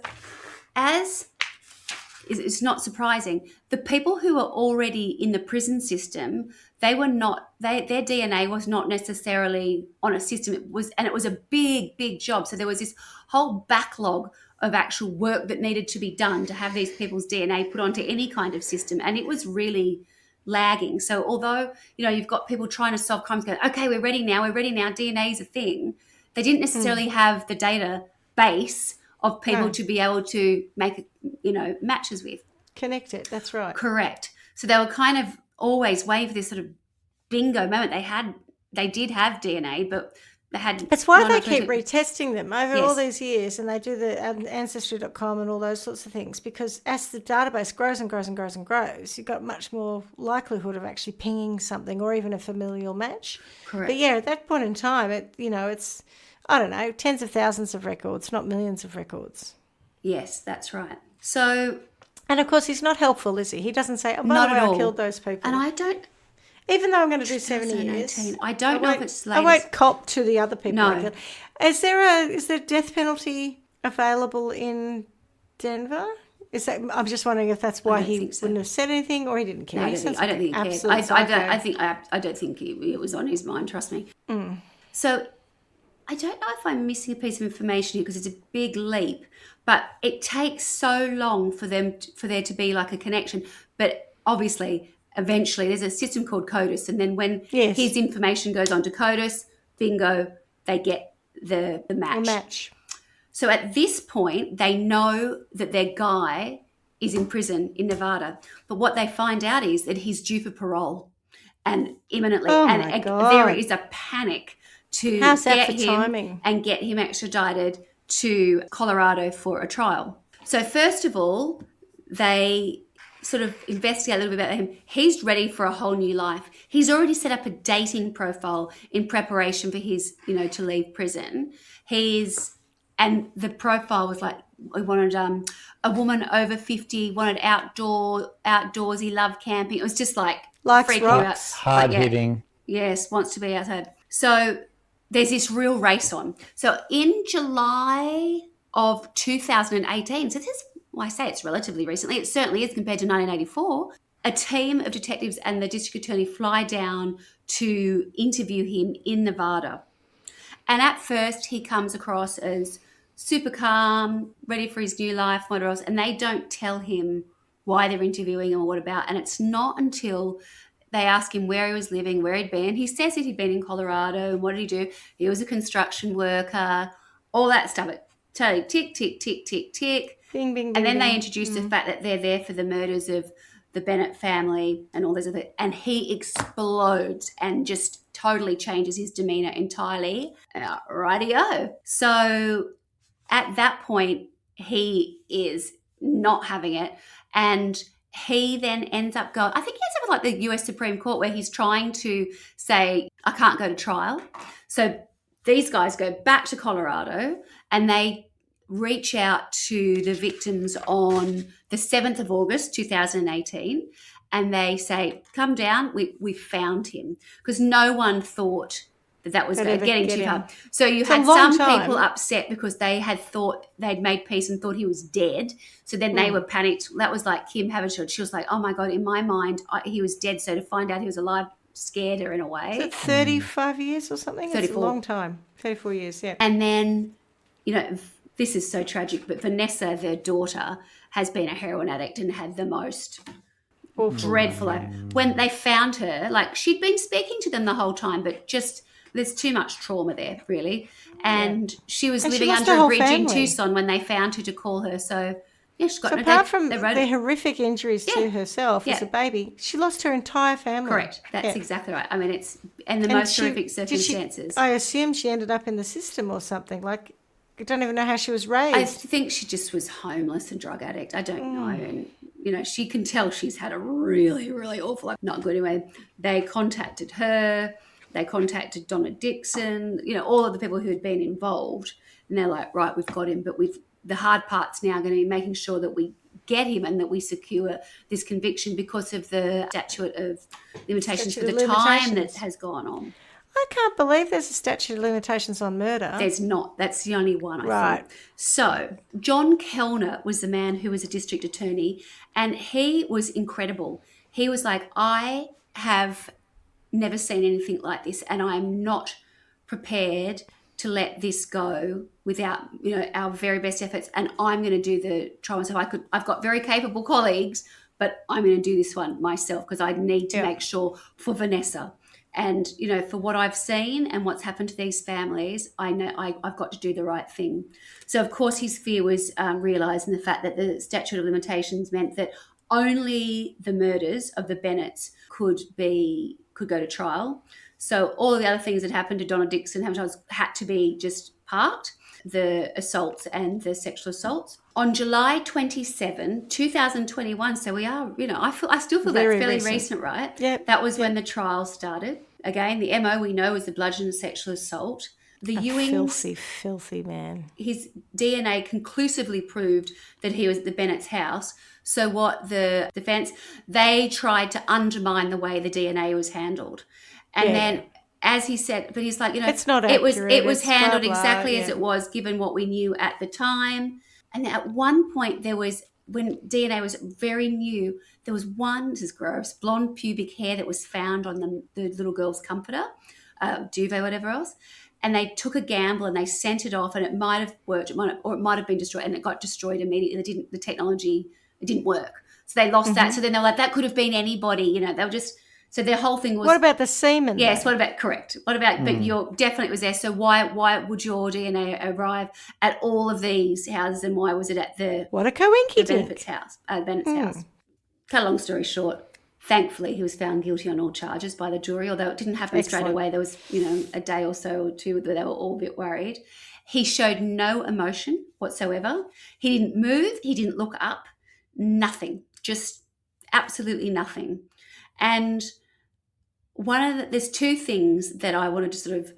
it's not surprising, the people who were already in the prison system, their DNA was not necessarily on a system. It was a big job. So there was this whole backlog of actual work that needed to be done to have these people's DNA put onto any kind of system. And it was really lagging. So although, you've got people trying to solve crimes going, okay, we're ready now, DNA is a thing. They didn't necessarily have the database of people to be able to make, matches with. Connect it, that's right. Correct. So they were kind of always waiting for this sort of bingo moment. They did have DNA, but they had... That's why they keep retesting them over all these years, and they do the Ancestry.com and all those sorts of things, because as the database grows and grows and grows and grows, you've got much more likelihood of actually pinging something or even a familial match. Correct. But yeah, at that point in time, it's... I don't know, tens of thousands of records, not millions of records. Yes, that's right. So... And, of course, he's not helpful, is he? He doesn't say, oh, by the way, I killed those people. And I don't... Even though I'm going to do 70 years. I don't know if it's latest. I won't cop to the other people. No. Is there death penalty available in Denver? I'm just wondering if that's why he wouldn't have said anything, or he didn't care. No, I don't think he cared. I don't think it was on his mind, trust me. So... I don't know if I'm missing a piece of information here because it's a big leap, but it takes so long for there to be like a connection. But obviously, eventually, there's a system called CODIS, and then when his information goes on to CODIS, bingo, they get the match. A match. So at this point, they know that their guy is in prison in Nevada. But what they find out is that he's due for parole and imminently. Oh, and my there God. is a panic to How's that get for him timing? and get him extradited to Colorado for a trial. So first of all, they sort of investigate a little bit about him. He's ready for a whole new life. He's already set up a dating profile in preparation for his, to leave prison. And the profile was like, we wanted a woman over 50, wanted outdoorsy, loved camping. It was just like Likes freaking you out. rocks. Hard Like, yeah, hitting. yes, wants to be outside. So there's this real race on. So in July of 2018, so this is, well, I say it's relatively recently, it certainly is compared to 1984, a team of detectives and the district attorney fly down to interview him in Nevada. And at first he comes across as super calm, ready for his new life, whatever else, and they don't tell him why they're interviewing him or what about. And it's not until they ask him where he was living, where he'd been. He says that he'd been in Colorado, and what did he do? He was a construction worker, all that stuff. It totally tick, tick, tick, tick, tick. Bing, bing, bing, And then they bing. introduce the fact that they're there for the murders of the Bennett family and all those other, and he explodes and just totally changes his demeanor entirely. Rightio. So at that point, he is not having it, and he then ends up going, I think he ends up with like the US Supreme Court, where he's trying to say, I can't go to trial. So these guys go back to Colorado and they reach out to the victims on the 7th of August, 2018, and they say, come down, we found him. Because no one thought that was They'd ever getting get too him. far. So you It's a had long some time. people upset because they had thought they'd made peace and thought he was dead. So then they were panicked. That was like Kim Havinshield. She was like, oh my God, in my mind, he was dead. So to find out he was alive scared her in a way. Is it 35 years or something? It's a 34. long time. 34 years, yeah. And then, this is so tragic, but Vanessa, their daughter, has been a heroin addict and had the most dreadful life. When they found her, like she'd been speaking to them the whole time, but just there's too much trauma there, really. And she was And she living lost under her a whole bridge in So Tucson when they found her to call her. So, yeah, she's got So no apart they- from they wrote the it. horrific injuries to herself as a baby, she lost her entire family. Correct. That's Yeah. exactly right. I mean, it's in the And most she- horrific did she- circumstances. I assume she ended up in the system or something. Like, I don't even know how she was I raised. think she just was homeless and drug addict. I don't know. And, she can tell she's had a really, really awful life. Not good anyway. They contacted her. They contacted Donna Dixon, all of the people who had been involved. And they're like, right, we've got him. But the hard part's now going to be making sure that we get him and that we secure this conviction because of the statute of limitations Statute for of the time that limitations. has gone on. I can't believe there's a statute of limitations on murder. There's not. That's the only one, I Right. think. So John Kellner was the man who was a district attorney, and he was incredible. He was like, I have never seen anything like this, and I'm not prepared to let this go without, our very best efforts. And I'm going to do the trial myself. I've got very capable colleagues, but I'm going to do this one myself because I need to make sure for Vanessa. And, for what I've seen and what's happened to these families, I know I've got to do the right thing. So, of course, his fear was realised in the fact that the statute of limitations meant that only the murders of the Bennetts could go to trial. So all of the other things that happened to Donna Dixon had to be just parked, the assaults and the sexual assaults. On July 27, 2021, so we are, I still feel Very that's fairly recent. recent, right? Yep, That was when the trial started. Again, the MO we know is the bludgeon and sexual assault. The Ewings, Filthy, filthy man. his DNA conclusively proved that he was at the Bennett's house. So what the defense, they tried to undermine the way the DNA was handled. And then, as he said, but he's like, It's not it was accurate, it's handled blah, blah, exactly as yeah. it was, given what we knew at the time. And at one point, when DNA was very new, there was one, this is gross, blonde pubic hair that was found on the little girl's comforter, duvet, whatever else. And they took a gamble and they sent it off, and it might have worked, or it might have been destroyed, and it got destroyed immediately. The technology, it didn't work. So they lost that. So then they were like, that could have been anybody, they were just So their whole thing was. What about the semen? Yes. though? What about correct? What about? But you're definitely was there. So why would your DNA arrive at all of these houses, and why was it at the What a coinky Bennett's house? Bennett's house. Cut a long story short. Thankfully, he was found guilty on all charges by the jury, although it didn't happen straight away. There was, a day or so or two where they were all a bit worried. He showed no emotion whatsoever. He didn't move. He didn't look up. Nothing. Just absolutely nothing. And there's two things that I wanted to sort of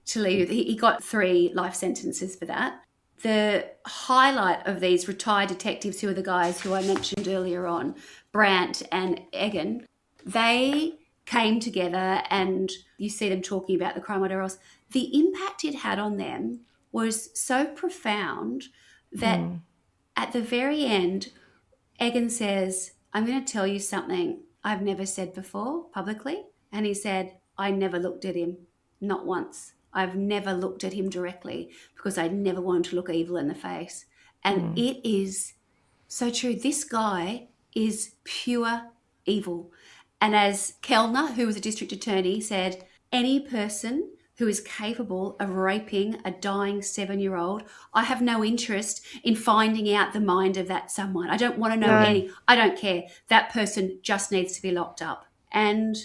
to leave. He got 3 life sentences for that. The highlight of these retired detectives, who are the guys who I mentioned earlier on, Brandt and Egan, they came together, and you see them talking about the crime, whatever else. The impact it had on them was so profound that at the very end, Egan says, I'm going to tell you something I've never said before publicly. And he said, I never looked at him, not once. I've never looked at him directly because I never wanted to look evil in the face. And it is so true. This guy is pure evil. And as Kellner, who was a district attorney, said, any person who is capable of raping a dying 7-year-old, I have no interest in finding out the mind of that someone. I don't want to know I don't care. That person just needs to be locked up. And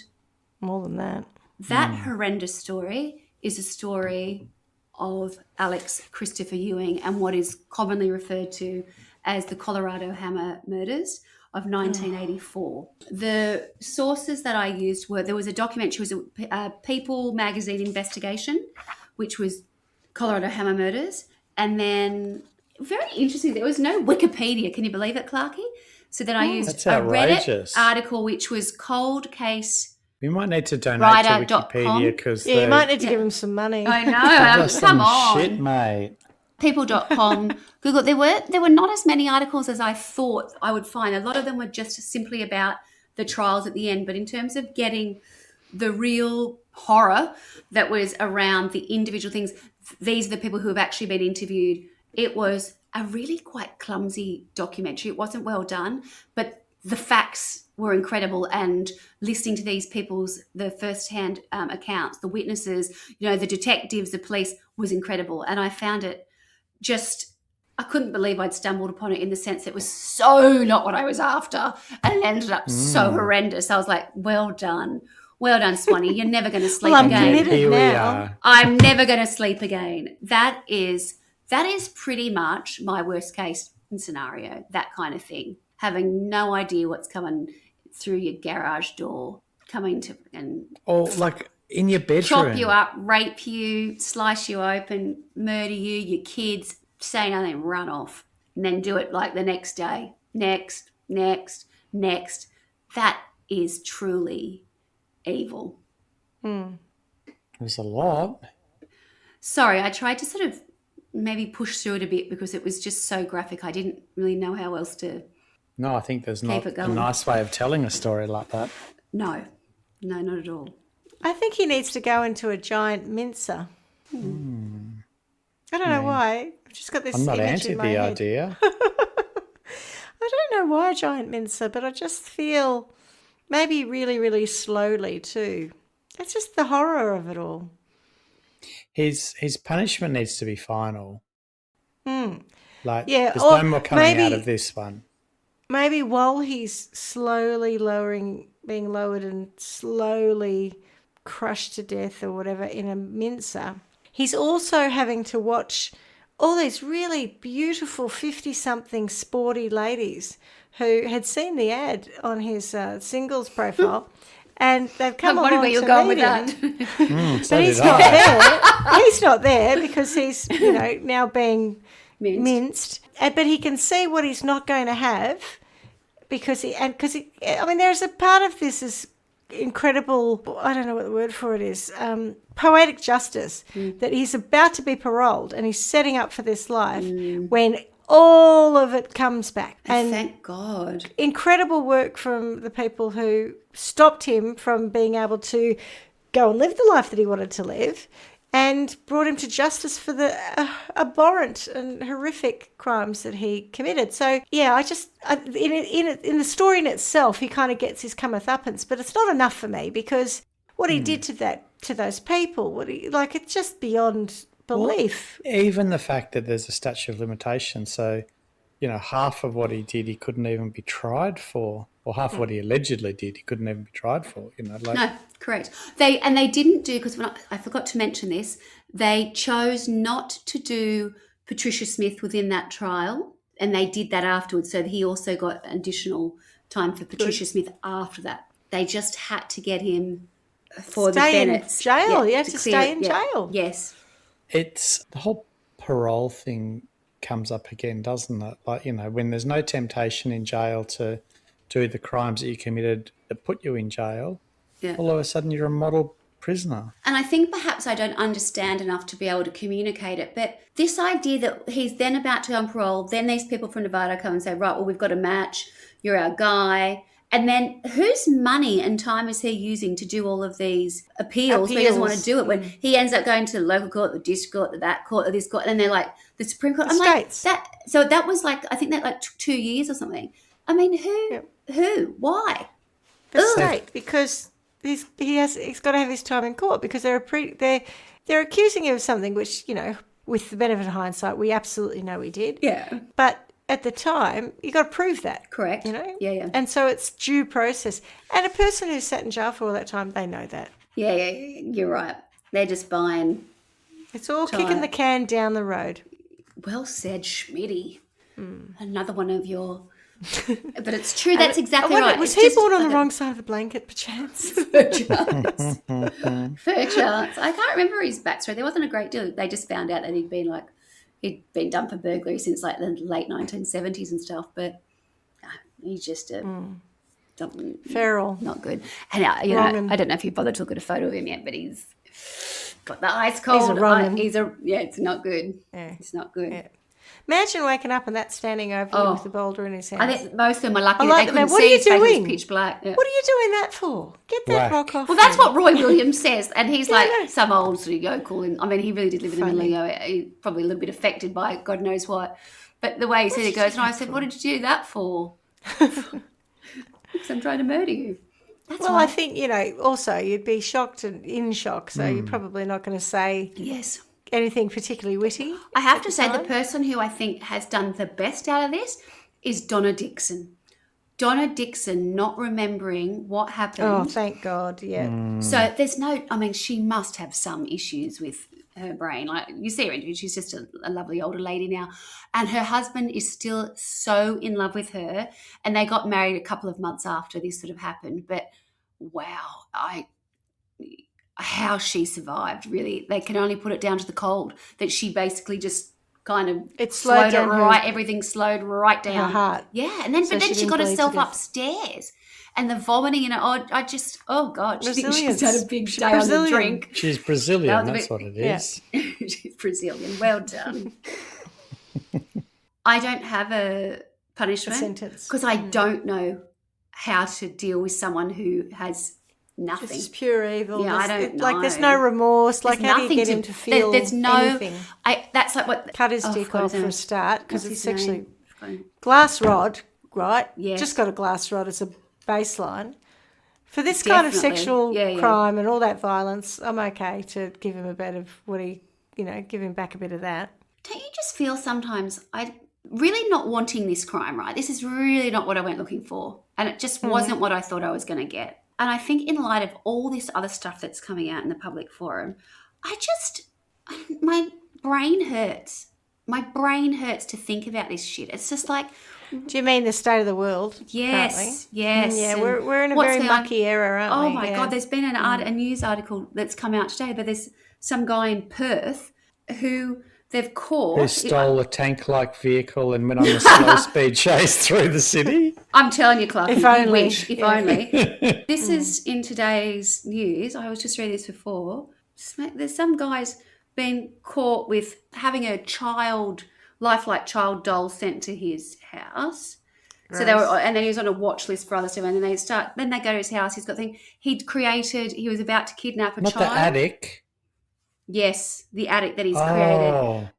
more than that. That horrendous story is a story of Alex Christopher Ewing and what is commonly referred to as the Colorado Hammer murders of 1984. The sources that I used were, there was a documentary, it was a People magazine investigation, which was Colorado Hammer murders. And then, very interesting, there was no Wikipedia. Can you believe it, Clarkie? So then I used a Reddit article, which was Cold Case. We might need to donate to Writer.com. Wikipedia because you might need to give them some money. I know. Come on. Shit, mate. People.com, Google. There were not as many articles as I thought I would find. A lot of them were just simply about the trials at the end. But in terms of getting the real horror that was around the individual things, these are the people who have actually been interviewed. It was a really quite clumsy documentary. It wasn't well done, but the facts were incredible, and listening to these the first-hand accounts, the witnesses, the detectives, the police, was incredible. And I found it I couldn't believe I'd stumbled upon it, in the sense it was so not what I was after, and it ended up so horrendous. I was like, well done, Swanny. You're never going to sleep I'm again. committed now. I'm never going to sleep again. That is pretty much my worst case scenario, that kind of thing. Having no idea what's coming through your garage door, coming to and like in your bedroom, chop you up, rape you, slice you open, murder you, your kids, say nothing, run off, and then do it like the next day. Next. That is truly evil. There's a lot. Sorry, I tried to sort of maybe push through it a bit because it was just so graphic. I didn't really know how else to. No, I think there's not a nice way of telling a story like that. No, not at all. I think he needs to go into a giant mincer. I don't know why. I've just got this I'm not image anti in my the head. idea. I don't know why a giant mincer, but I just feel maybe really, really slowly too. It's just the horror of it all. His punishment needs to be final. Like, yeah, there's no more coming out of this one. Maybe while he's slowly being lowered and slowly crushed to death or whatever in a mincer, he's also having to watch all these really beautiful 50-something sporty ladies who had seen the ad on his singles profile, and they've come along where you're to going meet with him. that. But he's not there. He's not there because he's, now being minced. But he can see what he's not going to have because there's a part of this is incredible, I don't know what the word for it is, poetic justice, that he's about to be paroled and he's setting up for this life when all of it comes back. And thank God. Incredible work from the people who stopped him from being able to go and live the life that he wanted to live. and brought him to justice for the abhorrent and horrific crimes that he committed. So, yeah, in the story in itself, he kind of gets his comeuppance, but it's not enough for me because what he did to those people, it's just beyond belief. Well, even the fact that there's a statute of limitations, so, half of what he did he couldn't even be tried for, or half of what he allegedly did he couldn't even be tried for, No, correct. They didn't do, because I forgot to mention this, they chose not to do Patricia Smith within that trial, and they did that afterwards, so he also got additional time for Patricia Smith after that. They just had to get him for the Bennetts. Stay in jail. Yeah, you have to stay in jail. Yes. It's the whole parole thing comes up again, doesn't it? Like, when there's no temptation in jail to do the crimes that you committed that put you in jail, all of a sudden you're a model prisoner. And I think perhaps I don't understand enough to be able to communicate it, but this idea that he's then about to go on parole, then these people from Nevada come and say, right, well, we've got a match, you're our guy. And then whose money and time is he using to do all of these appeals? He doesn't want to do it when he ends up going to the local court, the district court, that court, or this court, and they're like, the Supreme Court. The states. So that was I think that took 2 years or something. I mean, who? Why? The state, because he's got to have his time in court because they're accusing him of something which, with the benefit of hindsight, we absolutely know he did. Yeah. But at the time, you got to prove that. Correct. Yeah. And so it's due process. And a person who's sat in jail for all that time, they know that. Yeah, you're right. They're just buying. It's all kicking the can down the road. Well said, Schmitty. Another one of your... But it's true, that's exactly right. Was he born on the wrong side of the blanket, perchance? Fair chance. I can't remember his backstory. There wasn't a great deal. They just found out that he'd been done for burglary since the late 1970s and stuff, but he's just feral. Not good. And I don't know if you bothered to look at a photo of him yet, but he's got the ice cold. It's not good. Yeah. It's not good. Yeah. Imagine waking up and that standing over you with the boulder in his hand. I think most of them are lucky that they couldn't see his face. It was pitch black. Yeah. What are you doing that for? Get that rock off. Well, that's what Roy Williams says, and he's some old sort of yokel. I mean, he really did live in the milieu. He's probably a little bit affected by God knows what. But the way he said it goes, and I said, what did you do that for? Because I'm trying to murder you. I think, also you'd be shocked and in shock, so you're probably not going to say anything particularly witty. I have to say the person who I think has done the best out of this is Donna Dixon. Donna Dixon not remembering what happened. Oh, thank God, yeah. So she must have some issues with her brain. Like, you see her interview, she's just a lovely older lady now. And her husband is still so in love with her. And they got married a couple of months after this sort of happened. But, wow, how she survived, really. They can only put it down to the cold, that she basically just kind of slowed it right. Everything slowed right down. Her heart. Yeah, and then she got herself upstairs. And the vomiting and God, she's had a big day on the drink. She's Brazilian, that's what it is. Yeah. She's Brazilian. Well done. I don't have a punishment sentence because I don't know how to deal with someone who has nothing. This is pure evil. Yeah, I don't know. There's no remorse. How do you get him to feel anything? That's like what... Cut his dick off for a start because it's sexually... Glass rod, right? Yes. Just got a glass rod as a baseline. For this kind of sexual crime and all that violence, I'm okay to give him a bit of give him back a bit of that. Don't you just feel sometimes, really not wanting this crime, right? This is really not what I went looking for. And it just wasn't what I thought I was going to get. And I think in light of all this other stuff that's coming out in the public forum, my brain hurts. My brain hurts to think about this shit. It's just like... Do you mean the state of the world? Yes, currently? yes. Yeah, we're in a very mucky era, aren't we? Oh, my God. There's been a news article that's come out today, but there's some guy in Perth who they've caught. Who stole a tank-like vehicle and went on a slow-speed chase through the city. I'm telling you, Clark. If only. If only. This is in today's news. I was just reading this before. There's some guys been caught with having a lifelike child doll sent to his house. Gross. So and then he was on a watch list for other stuff. And then they go to his house. He was about to kidnap a child. Not the attic. Yes, the attic that he's created. Oh,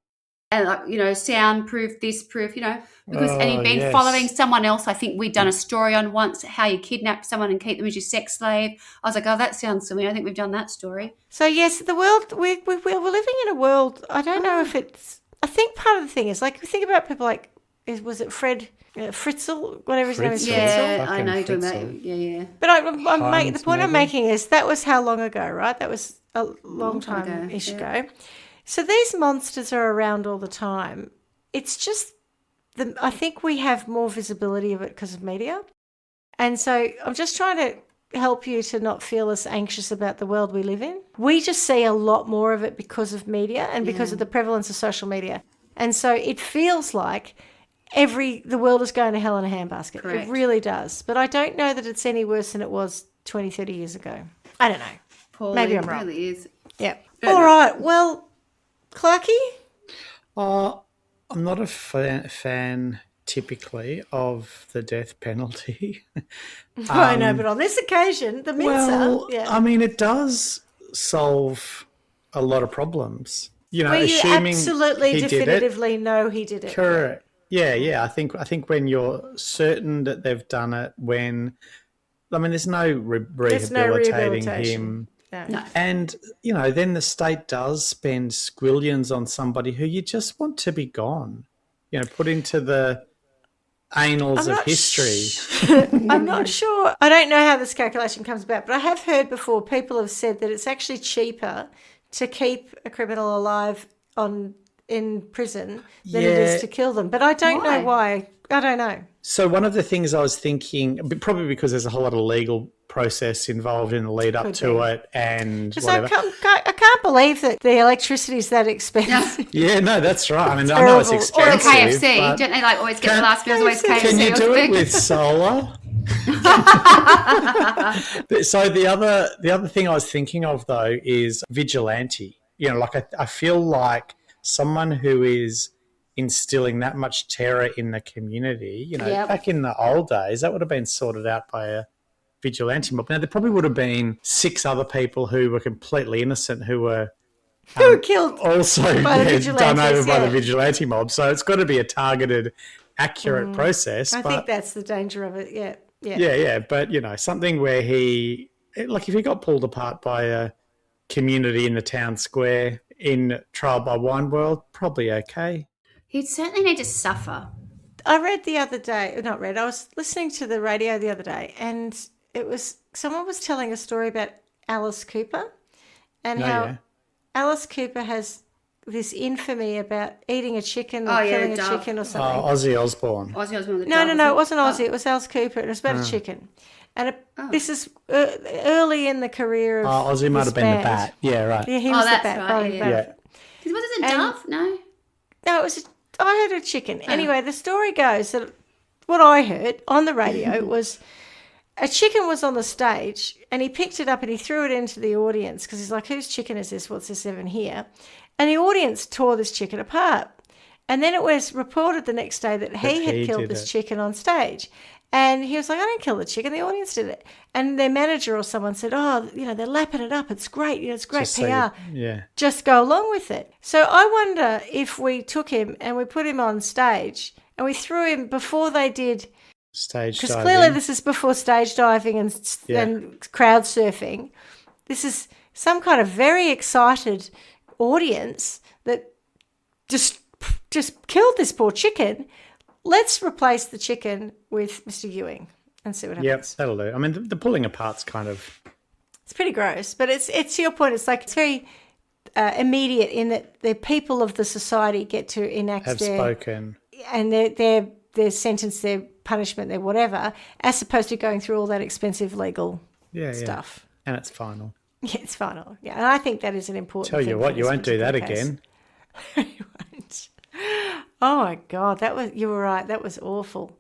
And, like, you know, soundproof, this proof, you know, because, and oh, he'd been yes. following someone else. I think we'd done a story on once how you kidnap someone and keep them as your sex slave. I was like, oh, that sounds familiar. I think we've done that story. So yes, the world we're living in a world. I don't know if it's. I think part of the thing is like we think about people like was it Fred Fritzl, whatever his name is. Fritzl. Yeah, Fucking I know you're talking about. Fritzl. Yeah. But the point I'm maybe? making is that was how long ago, right? That was a long time ish ago. So these monsters are around all the time. It's just I think we have more visibility of it because of media. And so I'm just trying to help you to not feel as anxious about the world we live in. We just see a lot more of it because of media and because of the prevalence of social media. And so it feels like the world is going to hell in a handbasket. Correct. It really does. But I don't know that it's any worse than it was 20, 30 years ago. I don't know. Pauline, Maybe I'm it wrong. really is. Yeah. All right. Well, Clarky? I'm not a fan typically of the death penalty. I know, but on this occasion, the Mincer. I mean, it does solve a lot of problems. You know, Where you assuming absolutely he did definitively know he did it. it. Correct. Yeah. I think when you're certain that they've done it, there's no rehabilitating him. No. And, you know, then the state does spend squillions on somebody who you just want to be gone, you know, put into the annals of history. I'm not sure. I don't know how this calculation comes about, but I have heard before people have said that it's actually cheaper to keep a criminal alive in prison than it is to kill them. But I don't know why. I don't know. So one of the things I was thinking, probably because there's a whole lot of legal process involved in the lead up to it and whatever. I can't believe that the electricity is that expensive. Yeah, no, that's right. I mean, I know it's Or expensive. KFC. but Don't they like always get the last meal is always KFC? Can you or do it something? with solar? So the other thing I was thinking of though is vigilante. You know, like I feel like someone who is instilling that much terror in the community, you know, back in the old days, that would have been sorted out by a vigilante mob. Now, there probably would have been 6 other people who were completely innocent who were Who were killed also by the done vigilantes, over by the vigilante mob. So it's got to be a targeted, accurate process. I think that's the danger of it, yeah. Yeah. But, you know, something where if he got pulled apart by a community in the town square in Trial by Wine World, probably okay. He'd certainly need to suffer. I was listening to the radio the other day and someone was telling a story about Alice Cooper and how Alice Cooper has this infamy about eating a chicken or killing a chicken or something. Ozzy Osbourne. No, it wasn't Ozzy. It was Alice Cooper. It was about a chicken. And this is early in the career of Ozzy might have been the bat. Yeah, right. Yeah, he was the that's bat. right, Yeah. Was it a dove? No. No, it was. I heard a chicken. Anyway, the story goes that what I heard on the radio was a chicken was on the stage and he picked it up and he threw it into the audience because he's like, whose chicken is this? What's this even here? And the audience tore this chicken apart. And then it was reported the next day that he had killed this chicken on stage. And he was like, I didn't kill the chicken. The audience did it. And their manager or someone said, they're lapping it up. It's great. You know, it's great PR. Just go along with it. So I wonder if we took him and we put him on stage and we threw him before they did stage diving. Because clearly this is before stage diving and crowd surfing. This is some kind of very excited audience that just killed this poor chicken. Let's replace the chicken with Mr. Ewing and see what happens. Yep, that'll do. I mean, the pulling apart's kind of... It's pretty gross, but it's to your point. It's like it's very immediate in that the people of the society get to enact spoken. And their sentence, their punishment, their whatever, as opposed to going through all that expensive legal stuff. And it's final. Yeah, it's final. Yeah, and I think that is an important thing. Tell you what, you won't do that again. You won't. Oh my God, you were right. That was awful.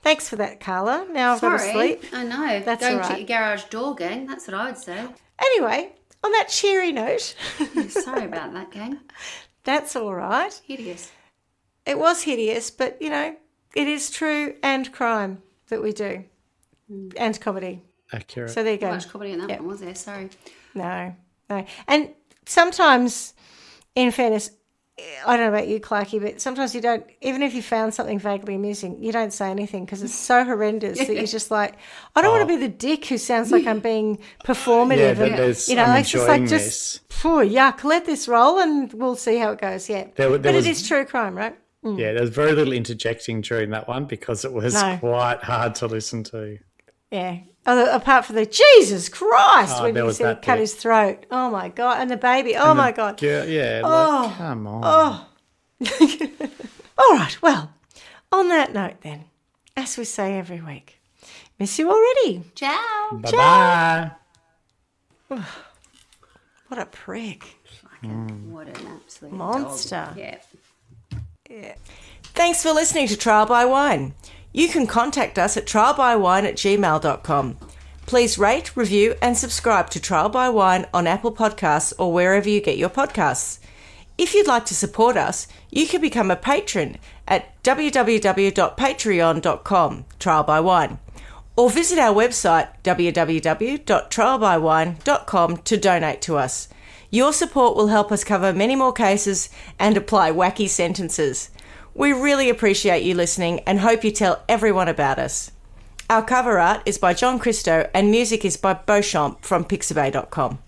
Thanks for that, Carla. Now I've got to sleep. I know. That's Don't all right. check your garage door, gang. That's what I would say. Anyway, on that cheery note. Sorry about that, gang. That's all right. Hideous. It was hideous, but, you know, it is true and crime that we do. And comedy. Accurate. So there you go. Not much comedy in that one, was there? Sorry. No. And sometimes, in fairness, I don't know about you, Clarky, but sometimes you don't, even if you found something vaguely amusing, you don't say anything because it's so horrendous that you're just like, I don't want to be the dick who sounds like I'm being performative. I'm enjoying this. Yuck, let this roll and we'll see how it goes. Yeah. But it is true crime, right? Yeah, there was very little interjecting during that one because it was quite hard to listen to. Yeah. Apart from the Jesus Christ when you see him cut his throat. Oh, my God. And the baby. Oh, my God. Yeah, like, come on. Oh. All right. Well, on that note then, as we say every week, miss you already. Ciao. Bye-bye. What a prick. What an absolute monster. Dog. Yeah. Thanks for listening to Trial by Wine. You can contact us at trialbywine@gmail.com. Please rate, review and subscribe to Trial by Wine on Apple Podcasts or wherever you get your podcasts. If you'd like to support us, you can become a patron at www.patreon.com, Trial by Wine, or visit our website www.trialbywine.com to donate to us. Your support will help us cover many more cases and apply wacky sentences. We really appreciate you listening and hope you tell everyone about us. Our cover art is by John Christo and music is by Beauchamp from pixabay.com.